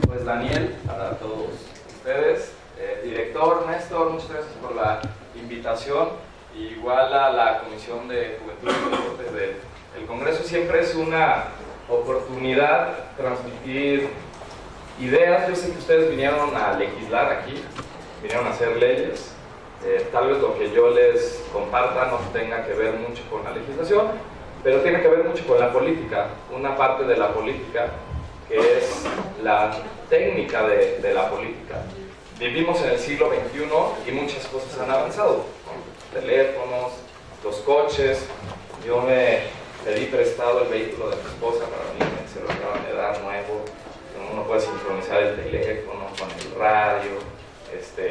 Pues Daniel, para todos ustedes, director Néstor, muchas gracias por la invitación. Igual a la Comisión de Juventud y Deportes del Congreso, siempre es una oportunidad transmitir ideas. Yo sé que ustedes vinieron a legislar aquí, vinieron a hacer leyes. Tal vez lo que yo les comparta no tenga que ver mucho con la legislación, pero tiene que ver mucho con la política, una parte de la política que es la técnica de la política. Vivimos en el siglo XXI y muchas cosas han avanzado. Teléfonos, los coches. Yo me pedí prestado el vehículo de mi esposa para mí, se lo acaban de dar nuevo. Uno puede sincronizar el teléfono con el radio,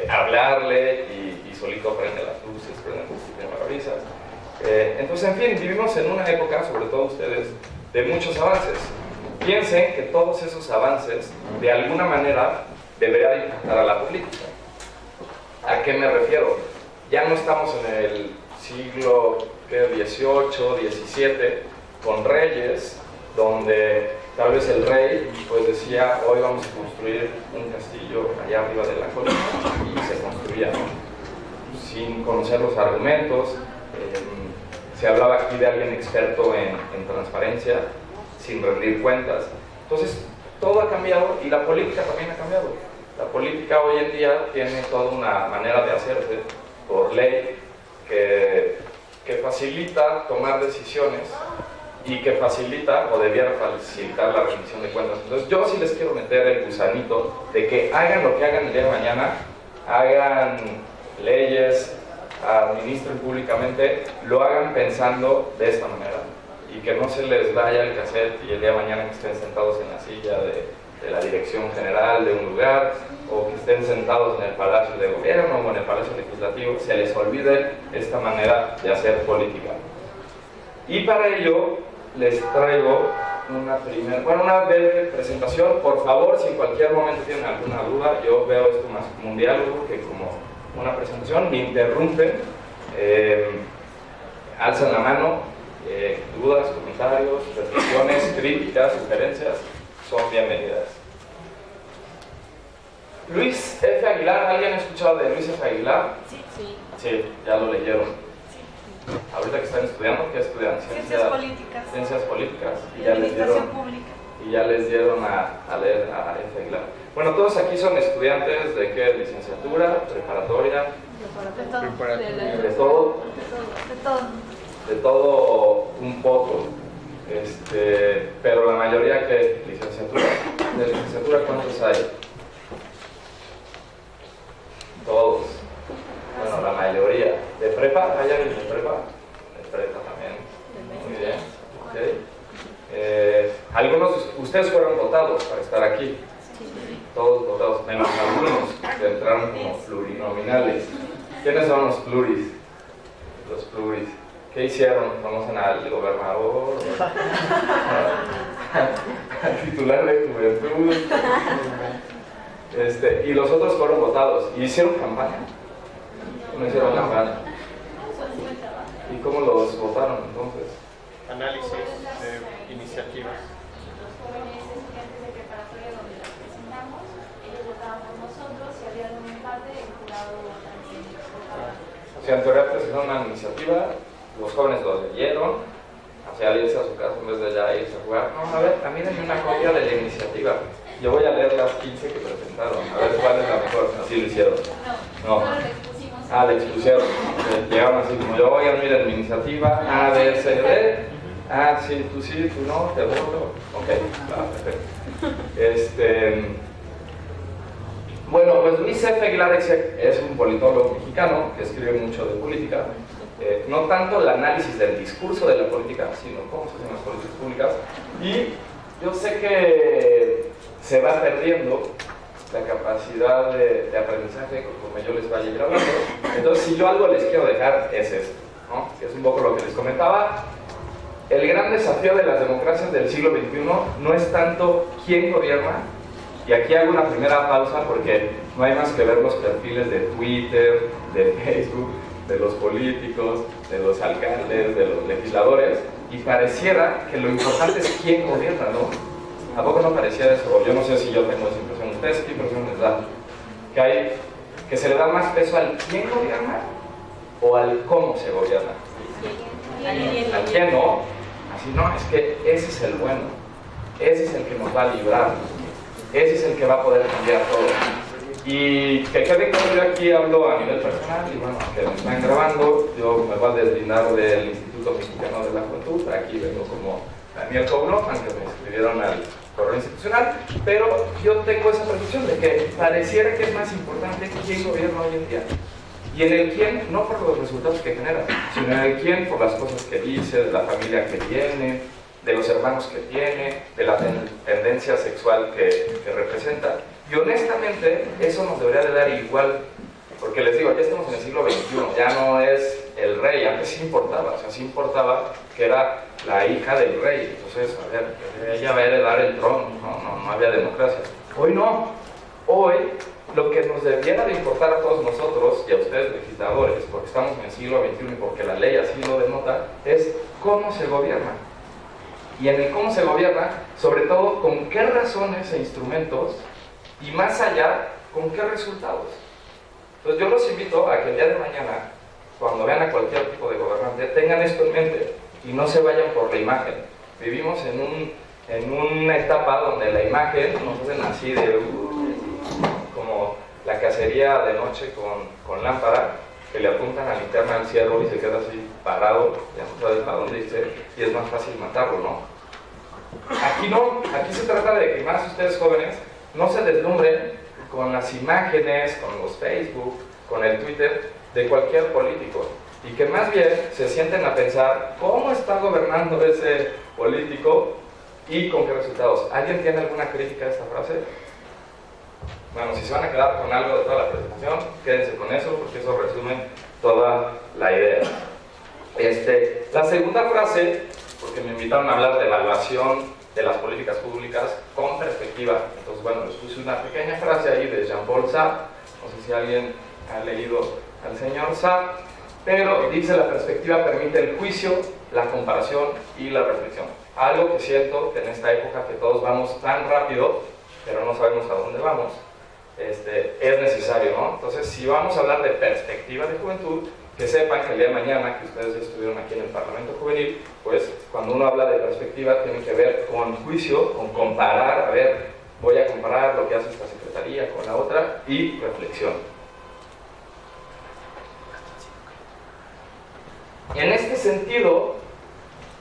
hablarle y solito prende las luces, prende el parabrisas. Entonces, en fin, vivimos en una época, sobre todo ustedes, de muchos avances. Piensen que todos esos avances, de alguna manera, deberían impactar a la política. ¿A qué me refiero? Ya no estamos en el siglo XVIII, XVII, con reyes, donde tal vez el rey pues decía, hoy vamos a construir un castillo allá arriba de la colina, y se construía, ¿no? Sin conocer los argumentos. Se hablaba aquí de alguien experto en transparencia, sin rendir cuentas. Entonces, todo ha cambiado y la política también ha cambiado. La política hoy en día tiene toda una manera de hacerse por ley que facilita tomar decisiones y que facilita o debiera facilitar la rendición de cuentas. Entonces, yo sí les quiero meter el gusanito de que hagan lo que hagan el día de mañana, hagan leyes, administren públicamente, lo hagan pensando de esta manera y que no se les vaya el cassette y el día de mañana que estén sentados en la silla de la dirección general de un lugar o que estén sentados en el Palacio de Gobierno o en el Palacio Legislativo, se les olvide esta manera de hacer política. Y para ello les traigo una breve presentación. Por favor, si en cualquier momento tienen alguna duda, yo veo esto más como un diálogo que como una presentación, me interrumpen, alzan la mano, dudas, comentarios, reflexiones, críticas, sugerencias, son bienvenidas. Luis F. Aguilar, ¿alguien ha escuchado de Luis F. Aguilar? Sí. Sí, ya lo leyeron. Sí. Ahorita que están estudiando, ¿qué estudian? Ciencias políticas. Ciencias políticas. Y administración pública. Y ya les dieron a leer a F. Aguilar. Bueno, todos aquí son estudiantes de ¿qué? Licenciatura, preparatoria, de todo un poco, pero la mayoría que licenciatura. ¿De licenciatura cuántos hay? Todos. Bueno, la mayoría. ¿De prepa? ¿Hay alguien de prepa? De prepa también. Muy bien. Okay. Algunos de ustedes fueron votados para estar aquí. Todos votados, menos algunos que entraron como plurinominales. ¿Quiénes son los pluris? Los pluris. ¿Qué hicieron? ¿Conocen al gobernador? Al titular de juventud. Y los otros fueron votados. ¿Y hicieron campaña? No hicieron campaña. ¿Y cómo los votaron entonces? Análisis de iniciativas. Los jóvenes estudiantes de preparatoria donde las presentamos, ellos votaban por nosotros y había un empate, el jurado también votaba. O sea, en teoría presentaron una iniciativa, los jóvenes lo leyeron, hacia irse a su casa en vez de ya irse a jugar. No, a ver, a mí denme una copia de la iniciativa. Yo voy a leer las 15 que presentaron, a ver cuál es la mejor. Así lo hicieron. No, solo le expusimos. Le expusieron. Llegaron así como yo, oigan, miren mi iniciativa, A, B, C, D. Sí, tú no, te voto. Ok, perfecto. Bueno, pues Luis F. Aguilar es un politólogo mexicano que escribe mucho de política. No tanto el análisis del discurso de la política, sino cómo se hacen las políticas públicas. Y yo sé que se va perdiendo la capacidad de aprendizaje conforme yo les vaya a ir hablando. Entonces, si yo algo les quiero dejar, es esto, ¿no? Que es un poco lo que les comentaba. El gran desafío de las democracias del siglo XXI no es tanto quién gobierna, y aquí hago una primera pausa porque no hay más que ver los perfiles de Twitter, de Facebook, de los políticos, de los alcaldes, de los legisladores, y pareciera que lo importante es quién gobierna, ¿no? ¿A poco no parecía eso? Yo no sé si yo tengo esa impresión. que se le da más peso al quién gobierna o al cómo se gobierna. Al quién no, así no, es que ese es el bueno, ese es el que nos va a librar, ese es el que va a poder cambiar todo. Y que quede claro, yo aquí hablo a nivel personal, y bueno, que me están grabando, yo me voy a deslindar del Instituto Mexicano de la Juventud, aquí vengo como Daniel Coblo, aunque me inscribieron al correo institucional, pero yo tengo esa percepción de que pareciera que es más importante quién gobierna hoy en día. Y en el quién, no por los resultados que genera, sino en el quién por las cosas que dice, de la familia que tiene, de los hermanos que tiene, de la tendencia sexual que representa. Y honestamente, eso nos debería de dar igual, porque les digo, ya estamos en el siglo XXI, ya no es el rey, antes sí importaba, o sea, sí importaba que era la hija del rey, entonces, a ver, ella va a heredar el trono, no había democracia. Hoy no, hoy lo que nos debiera de importar a todos nosotros y a ustedes legisladores, porque estamos en el siglo XXI y porque la ley así lo denota, es cómo se gobierna. Y en el cómo se gobierna, sobre todo, con qué razones e instrumentos, y más allá, con qué resultados. Entonces yo los invito a que el día de mañana, cuando vean a cualquier tipo de gobernante, tengan esto en mente y no se vayan por la imagen. Vivimos en una etapa donde la imagen nos hacen así de como la cacería de noche con lámpara, que le apuntan a la linterna al ciervo y se queda así parado, ya no sabe para dónde irse, y es más fácil matarlo, ¿no? Aquí no, aquí se trata de que más ustedes jóvenes no se deslumbren con las imágenes, con los Facebook, con el Twitter de cualquier político, y que más bien se sienten a pensar cómo está gobernando ese político y con qué resultados. ¿Alguien tiene alguna crítica a esta frase? Bueno, si se van a quedar con algo de toda la presentación, quédense con eso, porque eso resume toda la idea. La segunda frase, porque me invitaron a hablar de evaluación de las políticas públicas con perspectiva. Entonces, bueno, les puse una pequeña frase ahí de Jean-Paul Sartre, no sé si alguien ha leído al señor Sartre, pero dice: la perspectiva permite el juicio, la comparación y la reflexión. Algo que siento que en esta época que todos vamos tan rápido, pero no sabemos a dónde vamos, es necesario, ¿no? Entonces, si vamos a hablar de perspectiva de juventud, que sepan que el día de mañana, que ustedes ya estuvieron aquí en el Parlamento Juvenil, pues cuando uno habla de perspectiva tiene que ver con juicio, con comparar, a ver, voy a comparar lo que hace esta secretaría con la otra, y reflexión. En este sentido,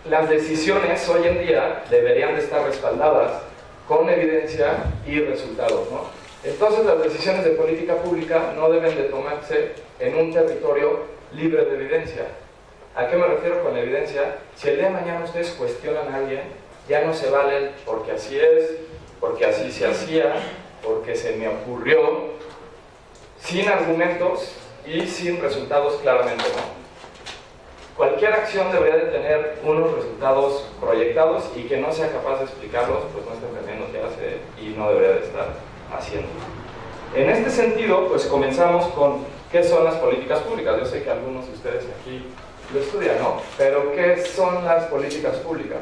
las decisiones hoy en día deberían de estar respaldadas con evidencia y resultados, ¿no? Entonces, las decisiones de política pública no deben de tomarse en un territorio libre de evidencia. ¿A qué me refiero con evidencia? Si el día de mañana ustedes cuestionan a alguien, ya no se valen porque así es, porque así se hacía, porque se me ocurrió, sin argumentos y sin resultados claramente, ¿no? Cualquier acción debería de tener unos resultados proyectados, y que no sea capaz de explicarlos, pues no está entendiendo qué hace y no debería de estar haciendo. En este sentido, pues comenzamos con qué son las políticas públicas. Yo sé que algunos de ustedes aquí lo estudian, ¿no? Pero ¿qué son las políticas públicas?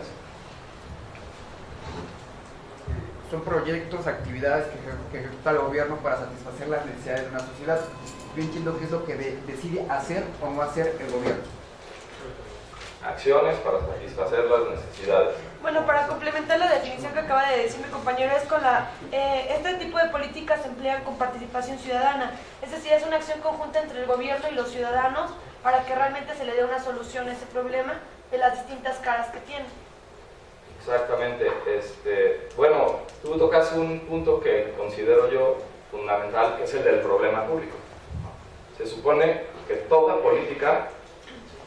Son proyectos, actividades que ejecuta el gobierno para satisfacer las necesidades de una sociedad. Yo entiendo que es lo que decide hacer o no hacer el gobierno. Acciones para satisfacer las necesidades. Bueno, para complementar la definición que acaba de decir mi compañero, es con este tipo de políticas se emplean con participación ciudadana, es decir, es una acción conjunta entre el gobierno y los ciudadanos para que realmente se le dé una solución a ese problema de las distintas caras que tiene. Exactamente. Bueno, tú tocas un punto que considero yo fundamental, que es el del problema público. Se supone que toda política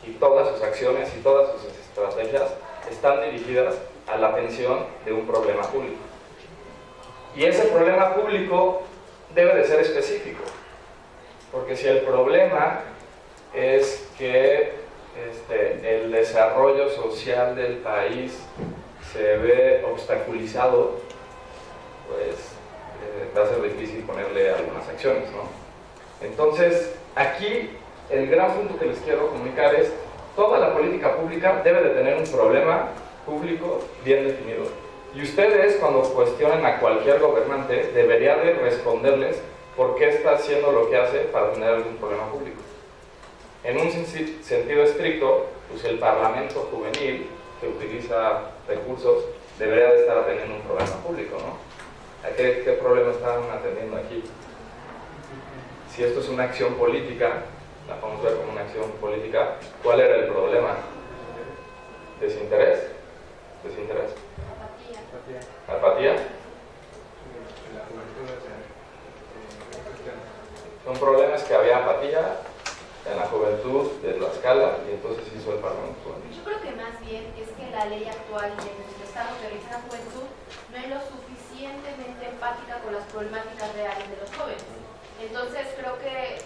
y todas sus acciones y todas sus estrategias están dirigidas a la atención de un problema público. Y ese problema público debe de ser específico, porque si el problema es que el desarrollo social del país se ve obstaculizado, pues va a ser difícil ponerle algunas acciones, ¿no? Entonces, aquí el gran punto que les quiero comunicar es: toda la política pública debe de tener un problema público bien definido. Y ustedes, cuando cuestionen a cualquier gobernante, deberían de responderles por qué está haciendo lo que hace para tener algún problema público. En un sentido estricto, pues el Parlamento juvenil que utiliza recursos debería de estar atendiendo un problema público, ¿no? ¿A qué problema están atendiendo aquí? Si esto es una acción política, la podemos ver como una acción política, ¿cuál era el problema? ¿Desinterés? ¿Desinterés? ¿Apatía? Un problema es que había apatía en la juventud de Tlaxcala y entonces hizo el Parlamento juvenil. Yo creo que más bien es que la ley actual de nuestro estado que realiza la juventud no es lo suficientemente empática con las problemáticas reales de los jóvenes. Entonces creo que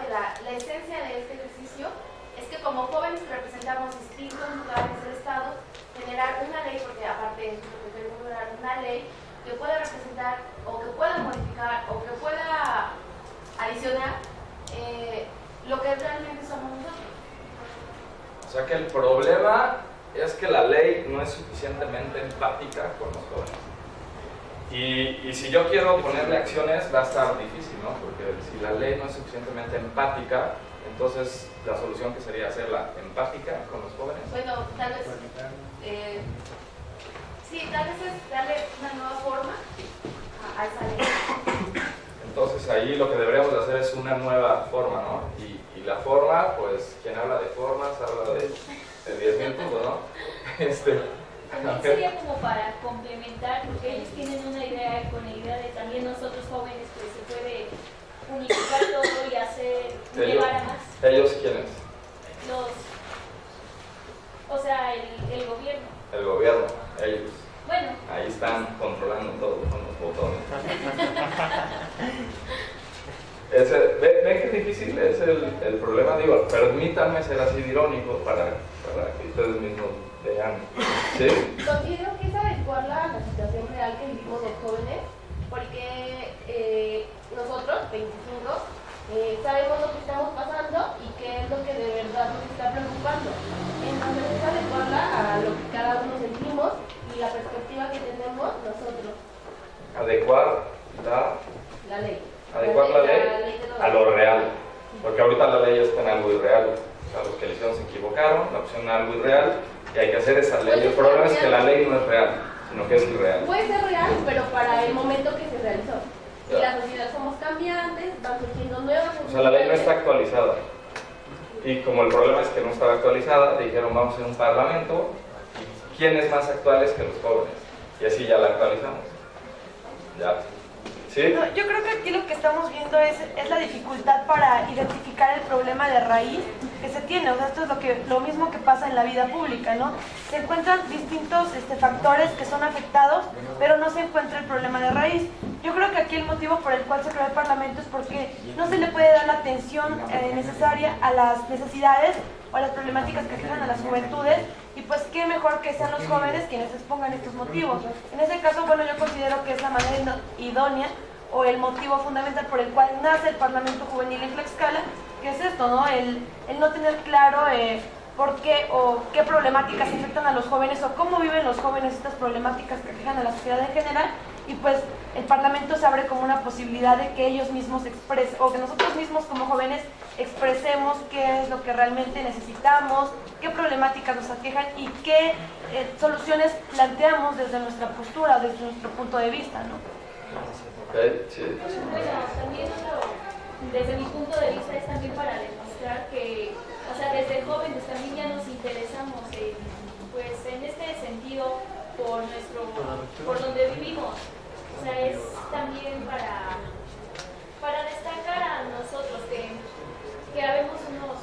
la esencia de este ejercicio es que como jóvenes que representamos distintos lugares del estado, generar una ley, porque aparte de eso, queremos lograr una ley que pueda representar o que pueda modificar o que pueda adicionar lo que realmente somos nosotros. O sea que el problema es que la ley no es suficientemente empática con los jóvenes. Y si yo quiero ponerle acciones va a estar difícil, ¿no? Porque si la ley no es suficientemente empática, entonces la solución que sería hacerla empática con los jóvenes. Bueno, tal vez sí, tal vez es darle una nueva forma a esa ley. Entonces ahí lo que deberíamos de hacer es una nueva forma, ¿no? Y la forma, pues quien habla de formas habla de 10.000 puntos, ¿no? También sería como para complementar, porque ellos tienen una idea, con la idea de también nosotros jóvenes, pues se puede unificar todo y hacer, llevar a más. ¿Ellos quiénes? O sea, el gobierno. El gobierno, ellos. Bueno. Ahí están controlando todo con los botones. ¿Ven qué difícil es el problema? Digo, permítanme ser así de irónico para que ustedes mismos vean. ¿Sí? Considero que es adecuarla a la situación real que vivimos los jóvenes, porque nosotros, 25, sabemos lo que estamos pasando y qué es lo que de verdad nos está preocupando. Entonces es adecuarla a lo que cada uno sentimos y la perspectiva que tenemos nosotros. Adecuar la ley. Adecuar la ley a lo real. Porque ahorita la ley está en algo irreal. O sea, los que le hicieron se equivocaron, la opción es algo irreal y hay que hacer esa ley. El problema es que la ley no es real, sino que es irreal. Puede ser real, pero para el momento que se realizó. Y la sociedad somos cambiantes, van surgiendo nuevas. O sea, la ley no está actualizada. Y como el problema es que no estaba actualizada, dijeron vamos a hacer un parlamento. ¿Quién es más actuales que los jóvenes? Y así ya la actualizamos. Ya. ¿Sí? No, yo creo que aquí lo que estamos viendo es la dificultad para identificar el problema de raíz que se tiene. O sea, esto es lo mismo que pasa en la vida pública, ¿no? Se encuentran distintos factores que son afectados, pero no se encuentra el problema de raíz. Yo creo que aquí el motivo por el cual se creó el Parlamento es porque no se le puede dar la atención necesaria a las necesidades o a las problemáticas que fijan a las juventudes, y pues qué mejor que sean los jóvenes quienes expongan estos motivos. En ese caso, bueno, yo considero que es la manera idónea o el motivo fundamental por el cual nace el Parlamento Juvenil en Tlaxcala, que es esto, ¿no? El no tener claro por qué o qué problemáticas afectan a los jóvenes o cómo viven los jóvenes estas problemáticas que fijan a la sociedad en general, y pues el Parlamento se abre como una posibilidad de que ellos mismos expresen, o que nosotros mismos como jóvenes expresemos qué es lo que realmente necesitamos, qué problemáticas nos aquejan y qué soluciones planteamos desde nuestra postura, desde nuestro punto de vista, ¿no? Okay, sí. Bueno, también desde mi punto de vista es también para demostrar que, o sea, desde jóvenes también ya nos interesamos pues en este sentido por donde vivimos. O sea, es también para destacar a nosotros que habemos unos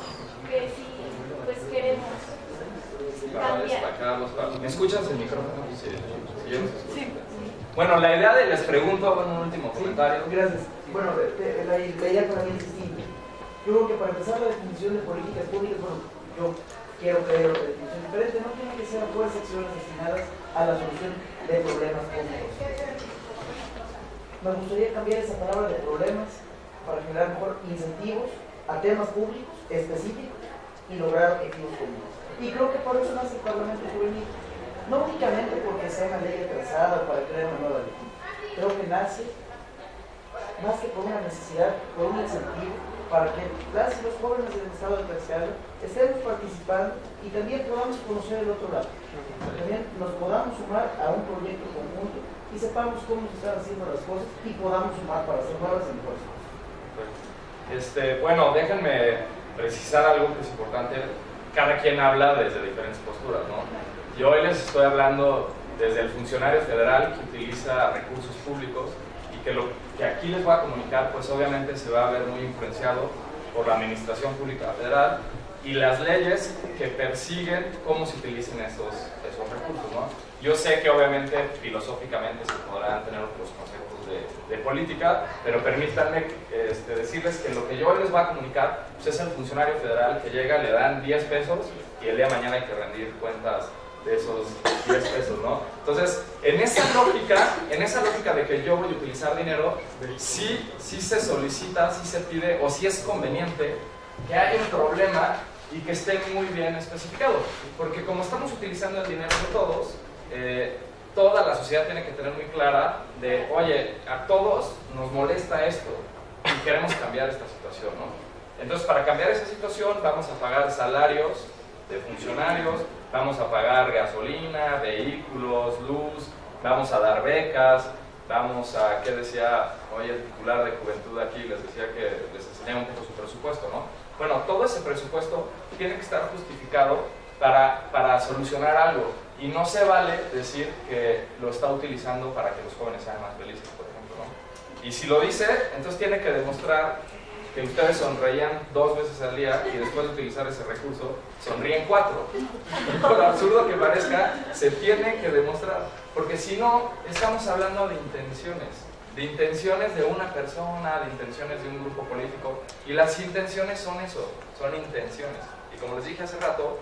que sí, pues queremos cambiar. ¿Me escuchas el micrófono? Sí, yo los escucho. Sí. Bueno, la idea de les pregunto, bueno, un último comentario. Gracias. Bueno, la idea para mí es distinta. Yo creo que para empezar la definición de políticas públicas, bueno, yo quiero creer otra definición diferente, no tiene que ser fuerzas acciones destinadas a la solución de problemas públicos. Me gustaría cambiar esa palabra de problemas para generar mejor incentivos a temas públicos específicos y lograr objetivos comunes. Y creo que por eso nace el Parlamento Juvenil. No únicamente porque sea una ley atrasada para crear una nueva ley. Creo que nace más que por una necesidad, por un incentivo, para que las y los jóvenes del estado de Tlaxcala estemos participando y también podamos conocer el otro lado. También nos podamos sumar a un proyecto conjunto y sepamos cómo se están haciendo las cosas y podamos sumar para hacer nuevas y mejores cosas. Bueno, déjenme precisar algo que es importante. Cada quien habla desde diferentes posturas, ¿no? Yo hoy les estoy hablando desde el funcionario federal que utiliza recursos públicos y que lo que aquí les voy a comunicar, pues obviamente se va a ver muy influenciado por la Administración Pública Federal y las leyes que persiguen cómo se utilicen esos recursos, ¿no? Yo sé que obviamente filosóficamente se podrán tener otros conceptos de política, pero permítanme decirles que lo que yo hoy les voy a comunicar pues es el funcionario federal que llega, le dan 10 pesos y el día de mañana hay que rendir cuentas de esos 10 pesos, ¿no? Entonces, en esa lógica de que yo voy a utilizar dinero, sí se solicita, sí se pide o sí es conveniente que haya un problema y que esté muy bien especificado, porque como estamos utilizando el dinero de todos, toda la sociedad tiene que tener muy clara de, oye, a todos nos molesta esto y queremos cambiar esta situación, ¿no? Entonces, para cambiar esa situación vamos a pagar salarios de funcionarios, vamos a pagar gasolina, vehículos, luz, vamos a dar becas, vamos a, ¿qué decía hoy el titular de Juventud aquí? Les decía que les enseñaba un poco su presupuesto, ¿no? Bueno, todo ese presupuesto tiene que estar justificado para solucionar algo. Y no se vale decir que lo está utilizando para que los jóvenes sean más felices, por ejemplo, ¿no? Y si lo dice, entonces tiene que demostrar que ustedes sonreían 2 veces al día y después de utilizar ese recurso, sonríen 4. Y por absurdo que parezca, se tiene que demostrar. Porque si no, estamos hablando de intenciones de una persona, de intenciones de un grupo político. Y las intenciones son eso, son intenciones. Y como les dije hace rato,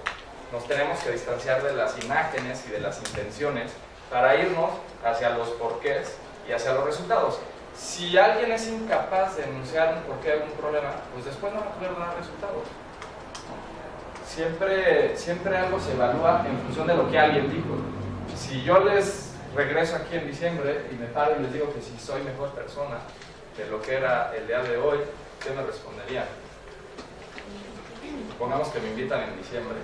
nos tenemos que distanciar de las imágenes y de las intenciones para irnos hacia los porqués y hacia los resultados. Si alguien es incapaz de denunciar un porqué de algún problema, pues después no va a poder dar resultados. Siempre algo se evalúa en función de lo que alguien dijo. Si yo les regreso aquí en diciembre y me paro y les digo que si soy mejor persona de lo que era el día de hoy, ¿qué me responderían? Supongamos que me invitan en diciembre,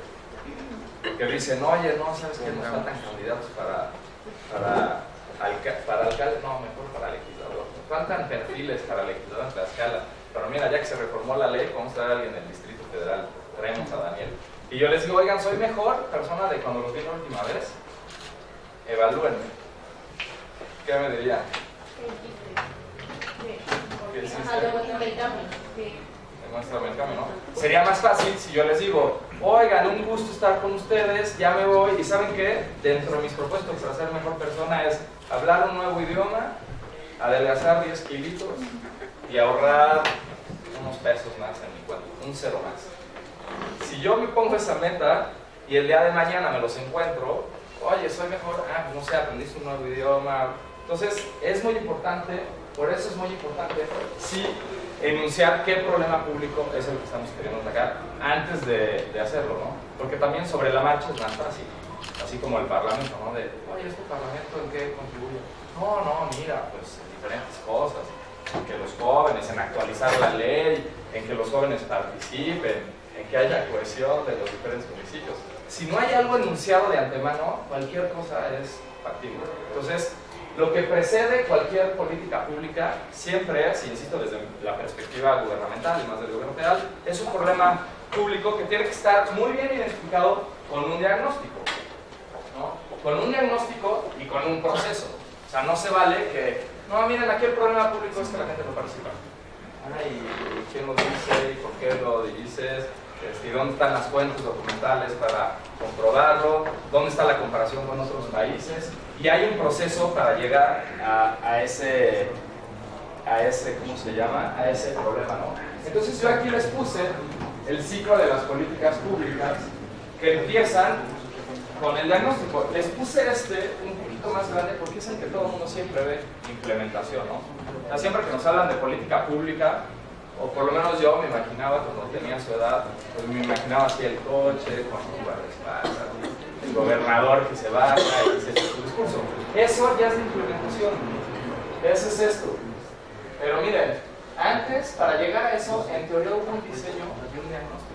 porque dicen, oye, no, ¿sabes qué? Nos faltan candidatos para alcalde, no, mejor para legislador. Nos faltan perfiles para legislador en Tlaxcala. Pero mira, ya que se reformó la ley, vamos a traer a alguien del Distrito Federal, traemos a Daniel. Y yo les digo, oigan, soy mejor persona de cuando los vi la última vez, evalúenme. ¿Qué me dirían? ¿Qué hiciste? Demuéstrame el cambio, ¿no? Sería más fácil si yo les digo, oigan, un gusto estar con ustedes, ya me voy, y ¿saben qué? Dentro de mis propuestas para ser mejor persona es hablar un nuevo idioma, adelgazar 10 kilitos y ahorrar unos pesos más en mi cuenta, un cero más. Si yo me pongo esa meta y el día de mañana me los encuentro, oye, soy mejor, no sé, aprendiste un nuevo idioma. Entonces, es muy importante, por eso es muy importante, sí, enunciar qué problema público es el que estamos queriendo atacar antes de hacerlo, ¿no? Porque también sobre la marcha es más fácil, así como el Parlamento, ¿no? De, oye, ¿este Parlamento en qué contribuye? No, mira, pues en diferentes cosas, en que los jóvenes, en actualizar la ley, en que los jóvenes participen, en que haya cohesión de los diferentes municipios. Si no hay algo enunciado de antemano, cualquier cosa es factible. Entonces, lo que precede cualquier política pública siempre es, y insisto desde la perspectiva gubernamental y más del gobierno federal, es un problema público que tiene que estar muy bien identificado con un diagnóstico, ¿no? Con un diagnóstico y con un proceso. O sea, no se vale que, no, miren, aquí el problema público es que la gente no participa. Ay, ¿quién lo dice? ¿Y por qué lo dices? ¿Y dónde están las fuentes documentales para comprobarlo? ¿Dónde está la comparación con otros países? Y hay un proceso para llegar a ese, ¿cómo se llama? A ese problema, ¿no? Entonces yo aquí les puse el ciclo de las políticas públicas que empiezan con el diagnóstico. Les puse un poquito más grande porque es el que todo el mundo siempre ve, implementación, ¿no? O sea, siempre que nos hablan de política pública, o por lo menos yo me imaginaba cuando tenía su edad, pues me imaginaba así el coche, con un guardaespaldas, el gobernador que se baja y dice su discurso. Eso ya es de implementación. Eso es esto. Pero miren, antes, para llegar a eso, en teoría hubo un diseño y un diagnóstico.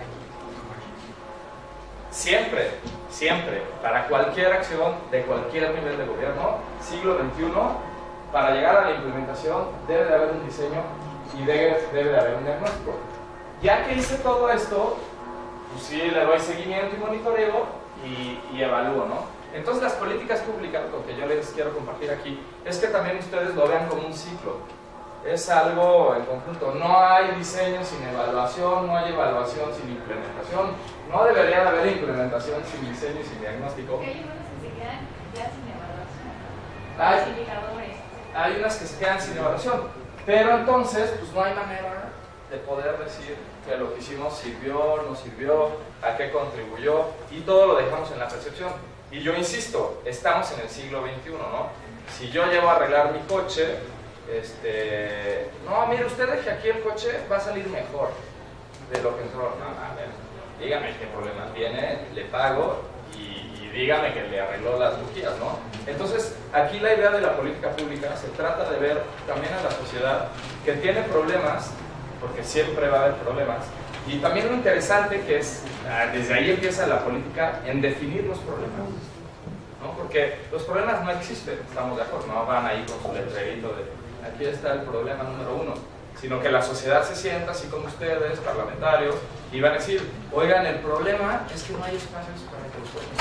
Siempre, siempre, para cualquier acción de cualquier nivel de gobierno, siglo XXI, para llegar a la implementación debe de haber un diseño y debe de haber un diagnóstico. Ya que hice todo esto, pues sí le doy seguimiento y monitoreo y evalúo, ¿no? Entonces las políticas públicas, lo que yo les quiero compartir aquí, es que también ustedes lo vean como un ciclo. Es algo en conjunto. No hay diseño sin evaluación, no hay evaluación sin implementación. No debería de haber implementación sin diseño y sin diagnóstico. Hay unas que se quedan ya sin evaluación. Hay, Los indicadores. hay unas que se quedan sin evaluación. Pero entonces, pues no hay manera de poder decir que lo que hicimos sirvió, no sirvió, a qué contribuyó, y todo lo dejamos en la percepción. Y yo insisto, estamos en el siglo XXI, ¿no? Si yo llevo a arreglar mi coche, no, mire, usted deje aquí el coche, va a salir mejor de lo que entró. No, a ver, dígame qué problema tiene, le pago y dígame que le arregló las bujías, ¿no? Entonces, aquí la idea de la política pública se trata de ver también a la sociedad que tiene problemas, porque siempre va a haber problemas, y también lo interesante que es, desde ahí empieza la política en definir los problemas, ¿no? Porque los problemas no existen, estamos de acuerdo, no van ahí con su letrerito de aquí está el problema número 1, sino que la sociedad se sienta así como ustedes, parlamentarios, y van a decir, oigan, el problema es que no hay espacios para que los jóvenes.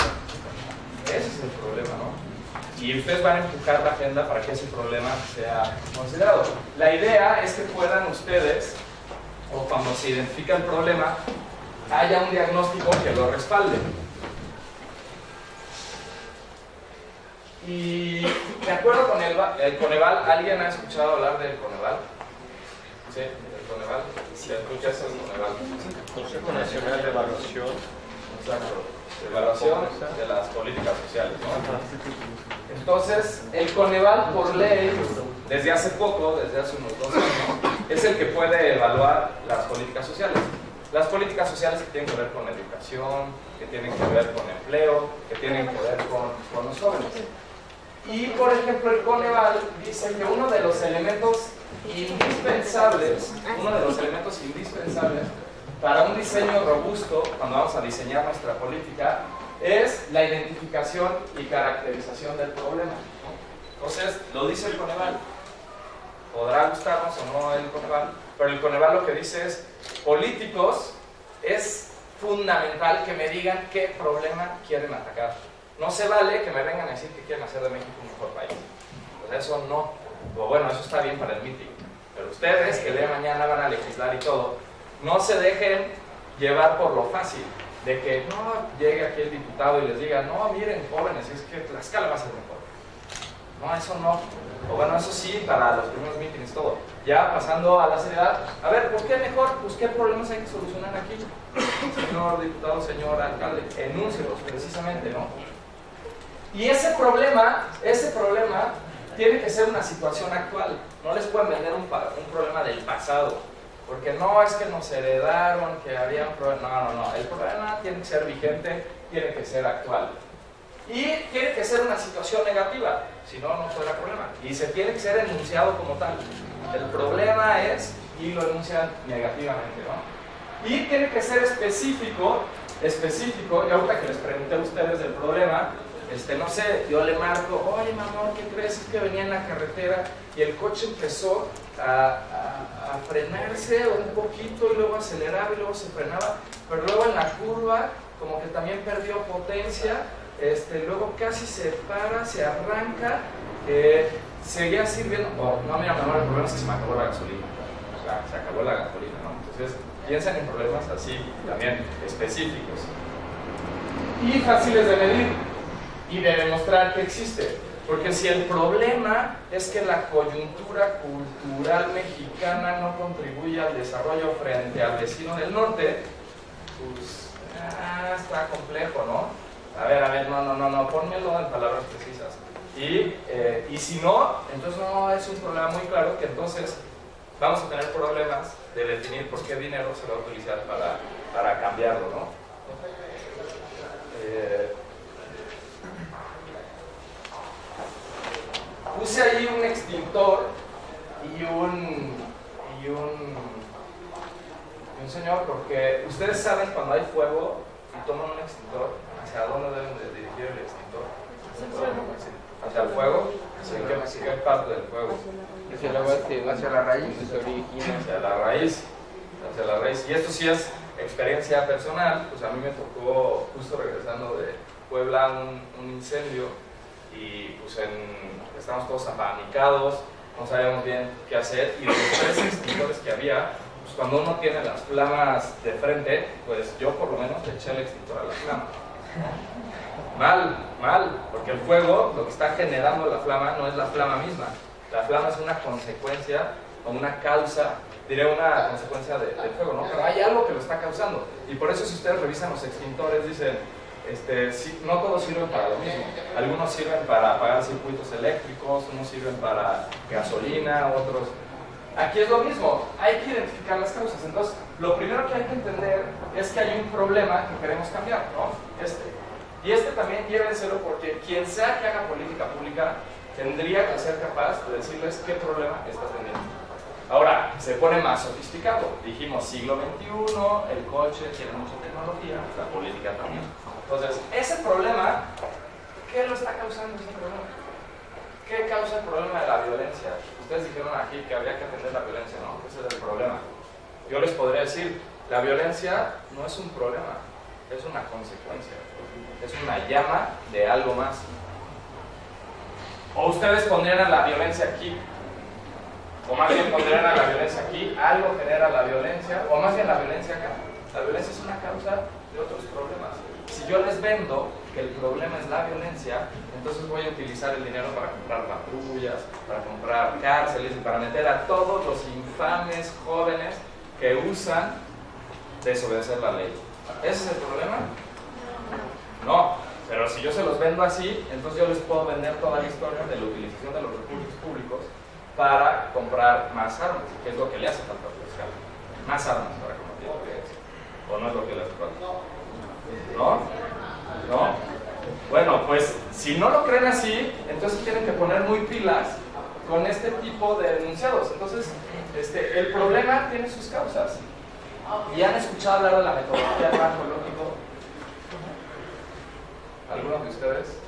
Ese es el problema, ¿no? Y ustedes van a empujar la agenda para que ese problema sea considerado. La idea es que puedan ustedes, o cuando se identifica el problema, haya un diagnóstico que lo respalde. Y de acuerdo con el Coneval, ¿alguien ha escuchado hablar del Coneval? ¿Sí? ¿El Coneval? ¿Se escucha eso del Coneval? Consejo Nacional de Evaluación. Exacto. Evaluación de las políticas sociales, ¿no? Entonces, el Coneval, por ley, desde hace poco, desde hace unos 2 años, es el que puede evaluar las políticas sociales. Las políticas sociales que tienen que ver con educación, que tienen que ver con empleo, que tienen que ver con los jóvenes. Y, por ejemplo, el Coneval dice que uno de los elementos indispensables para un diseño robusto, cuando vamos a diseñar nuestra política, es la identificación y caracterización del problema, ¿no? Entonces, lo dice el Coneval. Podrá gustarnos o no el Coneval, pero el Coneval lo que dice es, políticos, es fundamental que me digan qué problema quieren atacar. No se vale que me vengan a decir que quieren hacer de México un mejor país. Pues eso no. O bueno, eso está bien para el meeting. Pero ustedes, que el día de mañana van a legislar y todo, no se dejen llevar por lo fácil. De que no llegue aquí el diputado y les diga, no, miren, jóvenes, es que Tlaxcala va a ser mejor. No, eso no. O bueno, eso sí, para los primeros mítines, todo. Ya pasando a la seriedad, a ver, ¿por qué mejor? Pues, ¿qué problemas hay que solucionar aquí? Señor diputado, señor alcalde, enúncielos precisamente, ¿no? Y ese problema tiene que ser una situación actual. No les pueden vender un problema del pasado. Porque no es que nos heredaron, que había un problema. No. El problema tiene que ser vigente, tiene que ser actual. Y tiene que ser una situación negativa, si no, no fuera problema. Y se tiene que ser enunciado como tal. El problema es, y lo enuncian negativamente, ¿no? Y tiene que ser específico, y ahorita que les pregunté a ustedes del problema, no sé, yo le marco, oye, mamá, ¿qué crees? Es que venía en la carretera y el coche empezó a frenarse un poquito y luego aceleraba y luego se frenaba, pero luego en la curva como que también perdió potencia, luego casi se para, se arranca, seguía sirviendo, no, mira, mamá, el problema es que se me acabó la gasolina, o sea, se acabó la gasolina, ¿no? Entonces, piensen en problemas así, también específicos y fáciles de medir y de demostrar que existe. Porque si el problema es que la coyuntura cultural mexicana no contribuye al desarrollo frente al vecino del norte, pues está complejo, ¿no? A ver, no, pónmelo en palabras precisas. Y si no, entonces no es un problema muy claro, que entonces vamos a tener problemas de definir por qué dinero se va a utilizar para cambiarlo, ¿no? Puse ahí un extintor y un señor, porque ustedes saben cuando hay fuego y toman un extintor, ¿hacia dónde deben de dirigir el extintor? ¿Hacia el fuego? ¿Hacia qué parte del fuego? Hacia la base, Hacia la raíz. se origina. Hacia la raíz. Hacia la raíz. Y esto sí es experiencia personal, pues a mí me tocó, justo regresando de Puebla, un incendio y pues estábamos todos apanicados, no sabíamos bien qué hacer, y de los 3 extintores que había, pues cuando uno tiene las flamas de frente, pues yo por lo menos le eché el extintor a la flama. Mal, porque el fuego, lo que está generando la flama no es la flama misma. La flama es una consecuencia o una causa, diré una consecuencia del fuego, ¿no? Pero hay algo que lo está causando. Y por eso si ustedes revisan los extintores, dicen, sí, no todos sirven para lo mismo. Algunos sirven para apagar circuitos eléctricos, unos sirven para gasolina, otros... Aquí es lo mismo, hay que identificar las causas. Entonces, lo primero que hay que entender es que hay un problema que queremos cambiar, ¿no? Y también llévenselo porque quien sea que haga política pública tendría que ser capaz de decirles qué problema está teniendo. Ahora, se pone más sofisticado. Dijimos siglo XXI, el coche tiene mucha tecnología, la política también. Entonces, ese problema, ¿qué lo está causando ese problema? ¿Qué causa el problema de la violencia? Ustedes dijeron aquí que había que atender la violencia, ¿no? Ese es el problema. Yo les podría decir, la violencia no es un problema, es una consecuencia. Es una llama de algo más. O ustedes pondrían a la violencia aquí, o más bien pondrían a la violencia aquí, algo genera la violencia, o más bien la violencia acá. La violencia es una causa de otros problemas. Si yo les vendo que el problema es la violencia, entonces voy a utilizar el dinero para comprar patrullas, para comprar cárceles y para meter a todos los infames jóvenes que usan desobedecer la ley. ¿Ese es el problema? No, pero si yo se los vendo así, entonces yo les puedo vender toda la historia de la utilización de los recursos públicos para comprar más armas, que es lo que le hace falta al fiscal. Más armas para combatir la violencia. ¿O no es lo que le hace falta? ¿No? ¿No? Bueno, pues si no lo creen así, entonces tienen que poner muy pilas con este tipo de enunciados. Entonces, el problema tiene sus causas. ¿Y han escuchado hablar de la metodología del marco lógico? ¿Algunos de ustedes?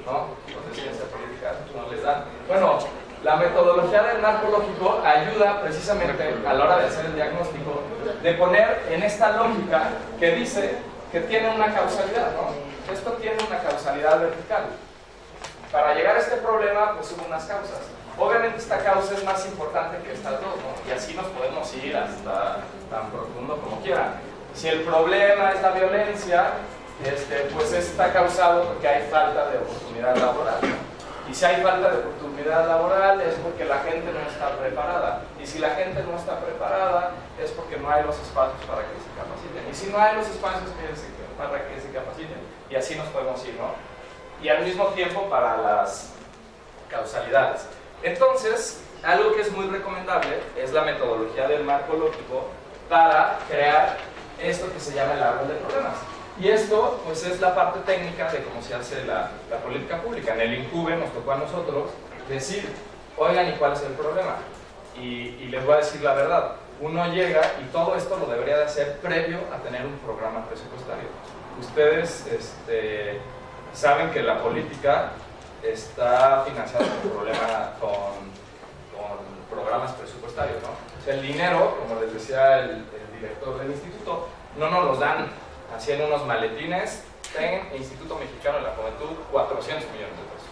¿No? Los de ciencia política no les dan. Bueno, la metodología del marco lógico ayuda precisamente a la hora de hacer el diagnóstico, de poner en esta lógica que dice que tiene una causalidad, ¿no? Esto tiene una causalidad vertical. Para llegar a este problema, pues hubo unas causas. Obviamente esta causa es más importante que estas dos, ¿no? Y así nos podemos ir hasta tan profundo como quieran. Si el problema es la violencia, pues está causado porque hay falta de oportunidad laboral. Y si hay falta de oportunidad laboral es porque la gente no está preparada. Y si la gente no está preparada es porque no hay los espacios para que se capaciten. Y si no hay los espacios para que se capaciten, y así nos podemos ir, ¿no? Y al mismo tiempo para las causalidades. Entonces, algo que es muy recomendable es la metodología del marco lógico para crear esto que se llama el árbol de problemas. Y esto, pues, es la parte técnica de cómo se hace la política pública. En el INCUBE nos tocó a nosotros decir, oigan, ¿y cuál es el problema? Y les voy a decir la verdad. Uno llega y todo esto lo debería de hacer previo a tener un programa presupuestario. Ustedes saben que la política está financiada con programas presupuestarios, ¿no? O sea, el dinero, como les decía el director del instituto, no nos los dan así en unos maletines. En el Instituto Mexicano de la Juventud, 400 millones de pesos.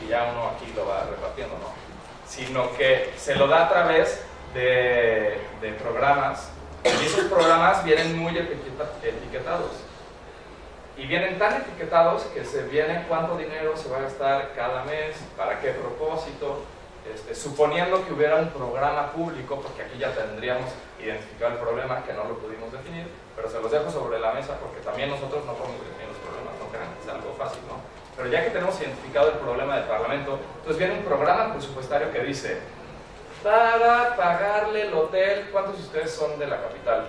Y ya uno aquí lo va repartiendo, ¿no? Sino que se lo da a través de programas. Y esos programas vienen muy etiquetados. Y vienen tan etiquetados que se viene cuánto dinero se va a gastar cada mes, para qué propósito, suponiendo que hubiera un programa público, porque aquí ya tendríamos identificado el problema, que no lo pudimos definir, pero se los dejo sobre la mesa porque también nosotros no podemos definir los problemas, no crean que es algo fácil, ¿no? Pero ya que tenemos identificado el problema del Parlamento, entonces viene un programa presupuestario que dice, para pagarle el hotel, ¿cuántos de ustedes son de la capital?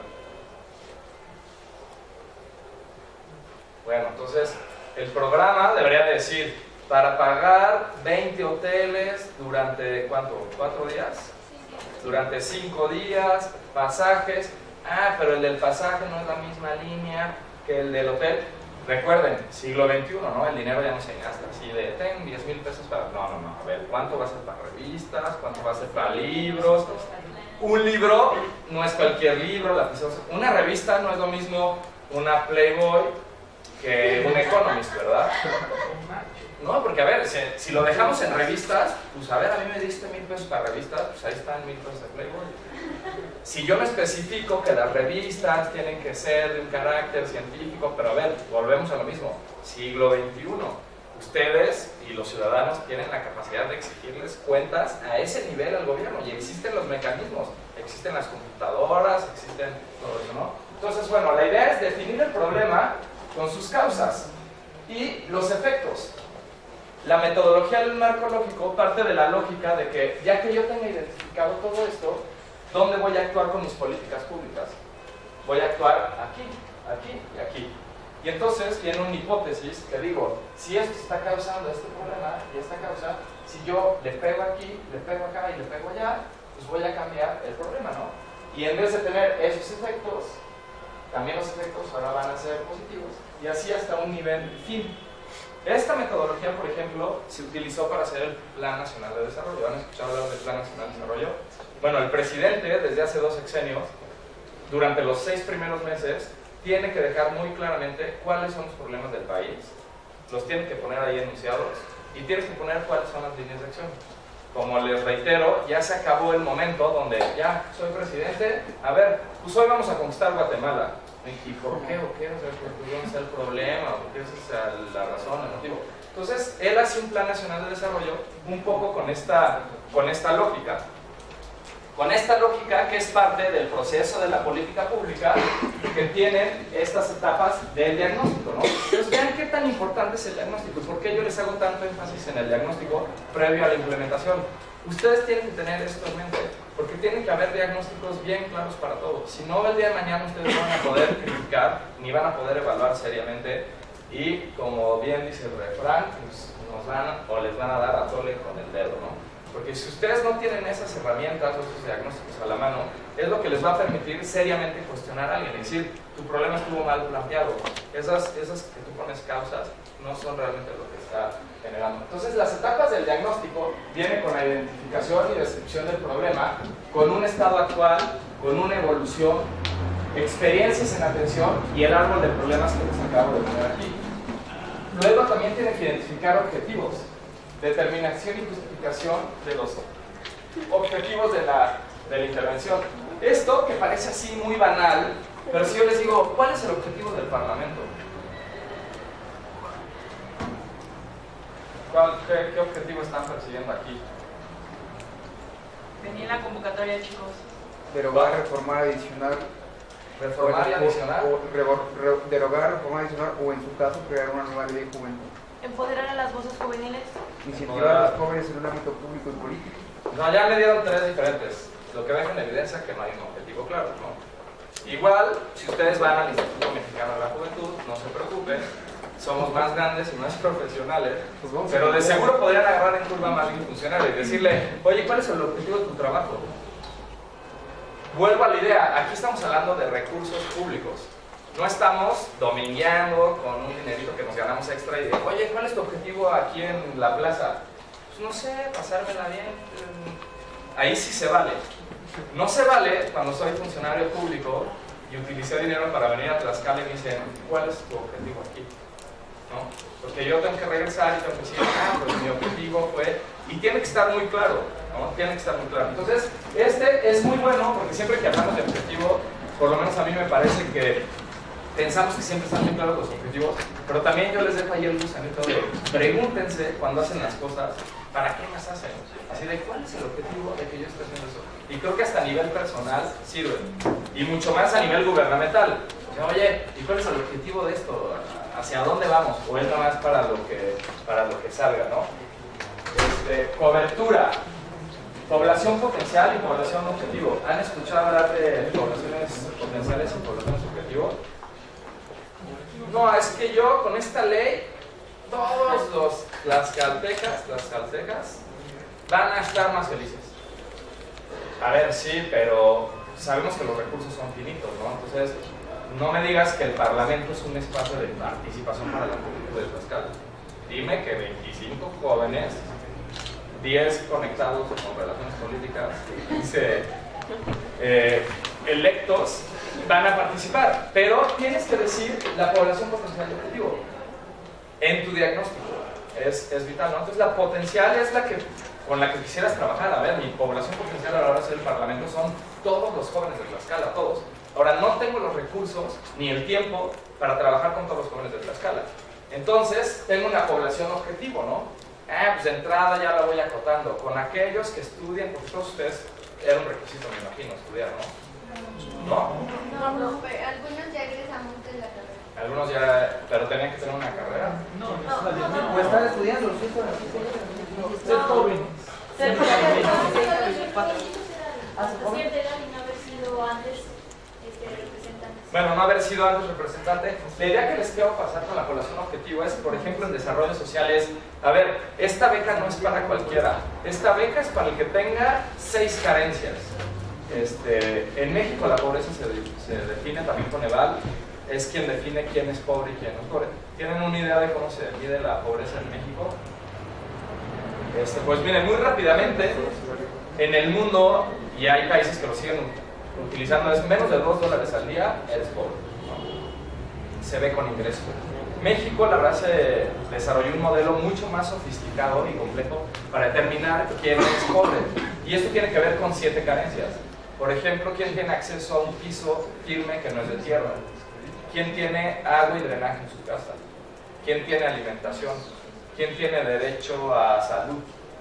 Bueno, entonces el programa debería decir, para pagar 20 hoteles durante, ¿cuánto? ¿4 días? durante 5 días, pasajes. Ah, pero el del pasaje no es la misma línea que el del hotel. Recuerden, siglo XXI, ¿no? El dinero ya no se gasta así de, ten 10,000 pesos para... No, a ver, ¿cuánto va a ser para revistas? ¿Cuánto va a ser para libros? Un libro no es cualquier libro, una revista no es lo mismo una Playboy que un Economist, ¿verdad? No, porque a ver, si lo dejamos en revistas, pues a ver, a mí me diste 1,000 pesos para revistas, pues ahí están 1,000 pesos de Playboy. Si yo me especifico que las revistas tienen que ser de un carácter científico, pero a ver, volvemos a lo mismo, siglo XXI, ustedes y los ciudadanos tienen la capacidad de exigirles cuentas a ese nivel al gobierno, y existen los mecanismos, existen las computadoras, existen todo eso, ¿no? Entonces, bueno, la idea es definir el problema con sus causas y los efectos. La metodología del marco lógico parte de la lógica de que, ya que yo tenga identificado todo esto, ¿dónde voy a actuar con mis políticas públicas? Voy a actuar aquí, aquí y aquí. Y entonces viene una hipótesis que digo, si esto está causando este problema y esta causa, si yo le pego aquí, le pego acá y le pego allá, pues voy a cambiar el problema, ¿no? Y en vez de tener esos efectos, también los efectos ahora van a ser positivos, y así hasta un nivel fin. Esta metodología, por ejemplo, se utilizó para hacer el Plan Nacional de Desarrollo. ¿Han escuchado hablar del Plan Nacional de Desarrollo? Bueno, el presidente, desde hace 2 sexenios, durante los 6 primeros meses, tiene que dejar muy claramente cuáles son los problemas del país, los tiene que poner ahí enunciados, y tiene que poner cuáles son las líneas de acción. Como les reitero, ya se acabó el momento donde ya soy presidente, a ver, pues hoy vamos a conquistar Guatemala. ¿Y por qué? ¿O qué? O sea, ¿dónde está el problema? ¿Por qué esa es la razón, el motivo? Entonces, él hace un Plan Nacional de Desarrollo un poco con esta lógica. Con esta lógica que es parte del proceso de la política pública, que tienen estas etapas del diagnóstico, ¿no? Entonces, vean qué tan importante es el diagnóstico y por qué yo les hago tanto énfasis en el diagnóstico previo a la implementación. Ustedes tienen que tener esto en mente, porque tienen que haber diagnósticos bien claros para todos. Si no, el día de mañana ustedes no van a poder criticar, ni van a poder evaluar seriamente, y como bien dice el refrán, pues les van a dar a tole con el dedo, ¿no? Porque si ustedes no tienen esas herramientas o esos diagnósticos a la mano, es lo que les va a permitir seriamente cuestionar a alguien y decir, tu problema estuvo mal planteado. Esas que tú pones causas no son realmente lo que está generando. Entonces, las etapas del diagnóstico vienen con la identificación y descripción del problema, con un estado actual, con una evolución, experiencias en atención y el árbol de problemas que les acabo de poner aquí. Luego también tienen que identificar objetivos, determinación y justificación de los objetivos de la intervención. Esto que parece así muy banal, pero si yo les digo, ¿cuál es el objetivo del Parlamento? ¿Qué objetivo están persiguiendo aquí? Venía la convocatoria, chicos. Derogar, reformar, adicionar. ¿Reformar y adicionar? Derogar, reformar, adicionar, o en su caso, crear una nueva ley de juventud. Empoderar a las voces juveniles. Incentivar a los jóvenes en un ámbito público y político. No, ya me dieron 3 diferentes, lo que deja en evidencia que no hay un objetivo claro, ¿no? Igual, si ustedes van al Instituto Mexicano de la Juventud, no se preocupen, somos más grandes y más profesionales, pero de seguro podrían agarrar en curva a alguien funcionario y decirle, oye, ¿cuál es el objetivo de tu trabajo? Vuelvo a la idea, aquí estamos hablando de recursos públicos. No estamos domingueando con un dinerito que nos ganamos extra y de, oye, ¿cuál es tu objetivo aquí en la plaza? Pues no sé, pasármela bien. Ahí sí se vale. No se vale cuando soy funcionario público y utilicé dinero para venir a Tlaxcala y me dicen, ¿cuál es tu objetivo aquí? ¿No? Porque yo tengo que regresar y tengo que decir, pues mi objetivo fue... Y tiene que estar muy claro, ¿no? Tiene que estar muy claro. Entonces, este es muy bueno porque siempre que hablamos de objetivo, por lo menos a mí me parece que pensamos que siempre están muy claros los objetivos, pero también yo les dejo ahí el gusanito de pregúntense cuando hacen las cosas, ¿para qué las hacen? Así de, ¿cuál es el objetivo de que yo esté haciendo eso? Y creo que hasta a nivel personal sirve, y mucho más a nivel gubernamental. O sea, oye, ¿y cuál es el objetivo de esto? ¿Hacia dónde vamos? O es nada más para lo que salga, ¿no? Cobertura, población potencial y población objetivo. ¿Han escuchado hablar de poblaciones potenciales y poblaciones objetivos? No, es que yo con esta ley, todos los tlaxcaltecas van a estar más felices. A ver, sí, pero sabemos que los recursos son finitos, ¿no? Entonces, no me digas que el Parlamento es un espacio de participación para la juventud de Tlaxcala. Dime que 25 jóvenes, 10 conectados con relaciones políticas, 15 electos, van a participar. Pero tienes que decir la población potencial de objetivo en tu diagnóstico. Es vital, ¿no? Entonces, la potencial es la que con la que quisieras trabajar. A ver, mi población potencial a la hora de ser el Parlamento son todos los jóvenes de Tlaxcala, todos. Ahora, no tengo los recursos ni el tiempo para trabajar con todos los jóvenes de Tlaxcala. Entonces, tengo una población objetivo, ¿no? Pues de entrada ya la voy acotando con aquellos que estudian, porque todos ustedes, era un requisito, me imagino, estudiar, ¿no? ¿No? No, pero algunos ya egresamos de la carrera. Algunos ya, pero tenían que tener una carrera. O estar estudiando, ¿sí? Ser joven. Ser de edad y no haber sido antes representante. Bueno, no haber sido antes representante. La idea que les quiero pasar con la población objetivo es, por ejemplo, en desarrollo social es, a ver, esta beca no es para cualquiera. Esta beca es para el que tenga 6 carencias. En México la pobreza se define también con EVAL. Es quien define quién es pobre y quién no es pobre. ¿Tienen una idea de cómo se mide la pobreza en México? Pues miren, muy rápidamente, en el mundo, y hay países que lo siguen utilizando, es menos de $2 al día, eres pobre, ¿no? Se ve con ingreso. México, la verdad, se desarrolló un modelo mucho más sofisticado y complejo para determinar quién es pobre. Y esto tiene que ver con 7 carencias. Por ejemplo, ¿quién tiene acceso a un piso firme que no es de tierra? ¿Quién tiene agua y drenaje en su casa? ¿Quién tiene alimentación? ¿Quién tiene derecho a salud,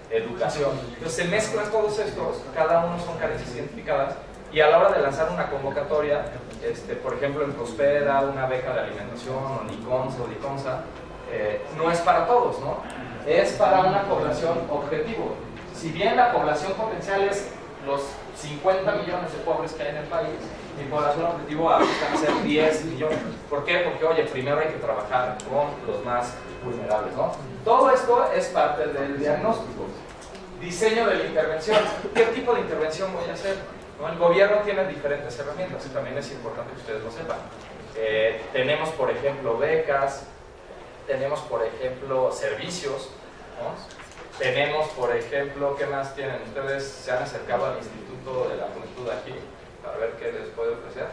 educación? Entonces se mezclan todos estos, cada uno son carencias identificadas, y a la hora de lanzar una convocatoria, por ejemplo en Prospera, una beca de alimentación, o Niconsa o Diconsa, no es para todos, ¿no? Es para una población objetivo. Si bien la población potencial es los 50 millones de pobres que hay en el país, mi población objetivo van a ser 10 millones. ¿Por qué? Porque, oye, primero hay que trabajar con los más vulnerables, ¿no? Todo esto es parte del diagnóstico. Diseño de la intervención. ¿Qué tipo de intervención voy a hacer? ¿No? El gobierno tiene diferentes herramientas, y también es importante que ustedes lo sepan. Tenemos, por ejemplo, becas, tenemos, por ejemplo, servicios, ¿no? Tenemos, por ejemplo, ¿qué más tienen? Ustedes se han acercado al Instituto de la Juventud aquí para ver qué les puede ofrecer.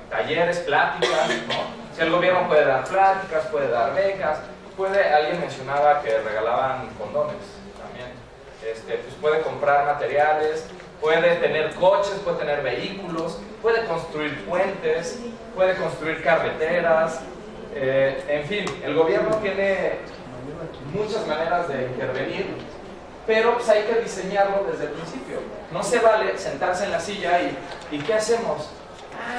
Talleres, pláticas, ¿no? Si el gobierno puede dar pláticas, puede dar becas, alguien mencionaba que regalaban condones también. Pues puede comprar materiales, puede tener coches, puede tener vehículos, puede construir puentes, puede construir carreteras, en fin, el gobierno tiene muchas maneras de intervenir, pero pues hay que diseñarlo desde el principio. No se vale sentarse en la silla y ¿qué hacemos?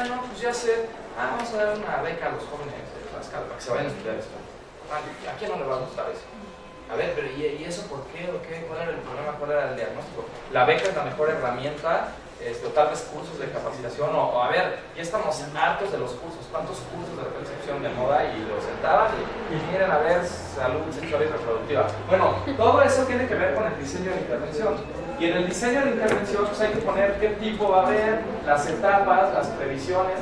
No, pues ya sé, vamos a dar una beca a los jóvenes de Tlaxcala para que se vayan a estudiar esto. ¿A quién no le va a gustar eso? A ver, pero ¿y eso por qué? ¿O qué? ¿Cuál era el problema? ¿Cuál era el diagnóstico? La beca es la mejor herramienta, o tal vez cursos de capacitación, o a ver, ya estamos hartos de los cursos. ¿Cuántos cursos de recepción de moda? Y los sentaban y miren a ver salud sexual y reproductiva. Bueno, todo eso tiene que ver con el diseño de intervención. Y en el diseño de intervención pues hay que poner qué tipo va a haber, las etapas, las previsiones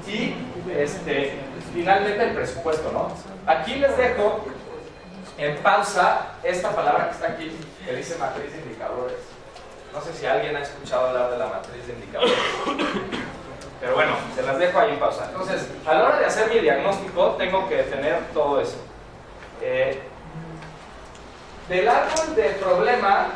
y finalmente el presupuesto, ¿no? Aquí les dejo en pausa esta palabra que está aquí, que dice matriz de indicadores. No sé si alguien ha escuchado hablar de la matriz de indicadores. Pero bueno, se las dejo ahí en pausa. Entonces, a la hora de hacer mi diagnóstico, tengo que tener todo eso. Del árbol de problema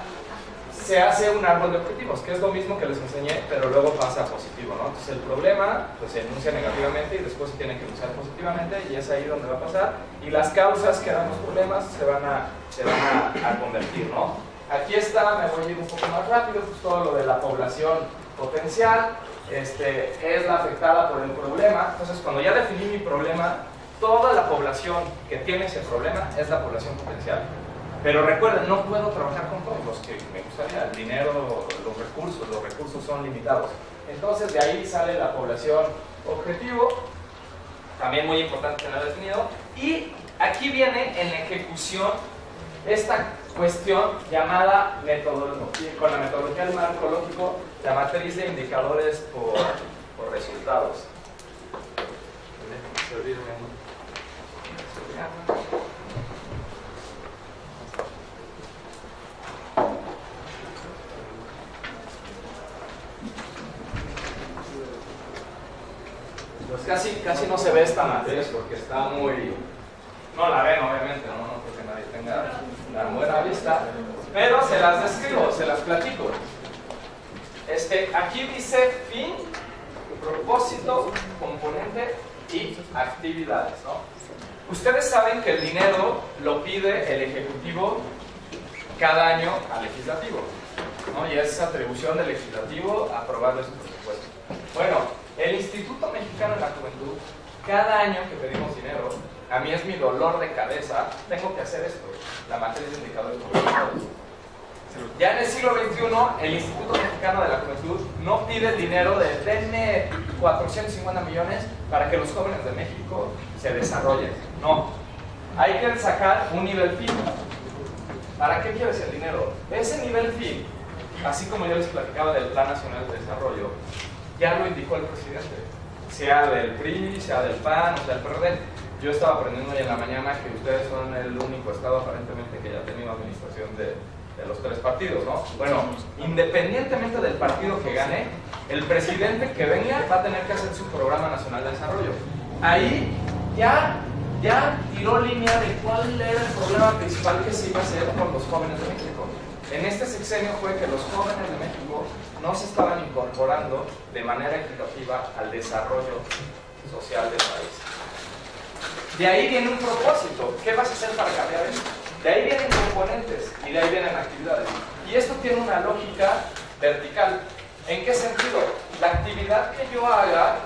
se hace un árbol de objetivos, que es lo mismo que les enseñé, pero luego pasa a positivo, ¿no? Entonces el problema pues, se enuncia negativamente y después se tiene que enunciar positivamente, y es ahí donde va a pasar, y las causas que dan los problemas se van a convertir, ¿no? Aquí está, me voy a ir un poco más rápido, pues todo lo de la población potencial, es la afectada por el problema. Entonces cuando ya definí mi problema, toda la población que tiene ese problema es la población potencial. Pero recuerden, no puedo trabajar con todos los que me gustaría. El dinero, los recursos son limitados. Entonces de ahí sale la población objetivo, también muy importante tenerlo definido. Y aquí viene en la ejecución esta cuestión llamada metodología, con la metodología del marco lógico, la matriz de indicadores por resultados. Pues casi no se ve esta matriz porque está muy... No la ven obviamente, no porque nadie tenga la buena vista, pero se las describo, se las platico. Aquí dice fin, propósito, componente y actividades, ¿no? Ustedes saben que el dinero lo pide el Ejecutivo cada año al Legislativo, ¿no? Y es atribución del Legislativo aprobar este presupuesto. Bueno, el Instituto Mexicano de la Juventud, cada año que pedimos dinero, a mí es mi dolor de cabeza, tengo que hacer esto, la matriz de indicadores por resultados. Ya en el siglo XXI, el Instituto Mexicano de la Juventud no pide el dinero de denme 450 millones para que los jóvenes de México se desarrollen. No, hay que sacar un nivel fin. ¿Para qué quieres el dinero? Ese nivel fin, así como yo les platicaba del Plan Nacional de Desarrollo, ya lo indicó el presidente, sea del PRI, sea del PAN, o sea del PRD. Yo estaba aprendiendo hoy en la mañana que ustedes son el único estado aparentemente que ya ha tenido administración de los tres partidos, ¿no? Bueno, independientemente del partido que gane, el presidente que venga va a tener que hacer su programa nacional de desarrollo. Ahí ya tiró línea de cuál era el problema principal que se iba a hacer con los jóvenes de México. En este sexenio fue que los jóvenes de México no se estaban incorporando de manera equitativa al desarrollo social del país. De ahí viene un propósito. ¿Qué vas a hacer para cambiar esto? De ahí vienen componentes y de ahí vienen actividades. Y esto tiene una lógica vertical. ¿En qué sentido? La actividad que yo haga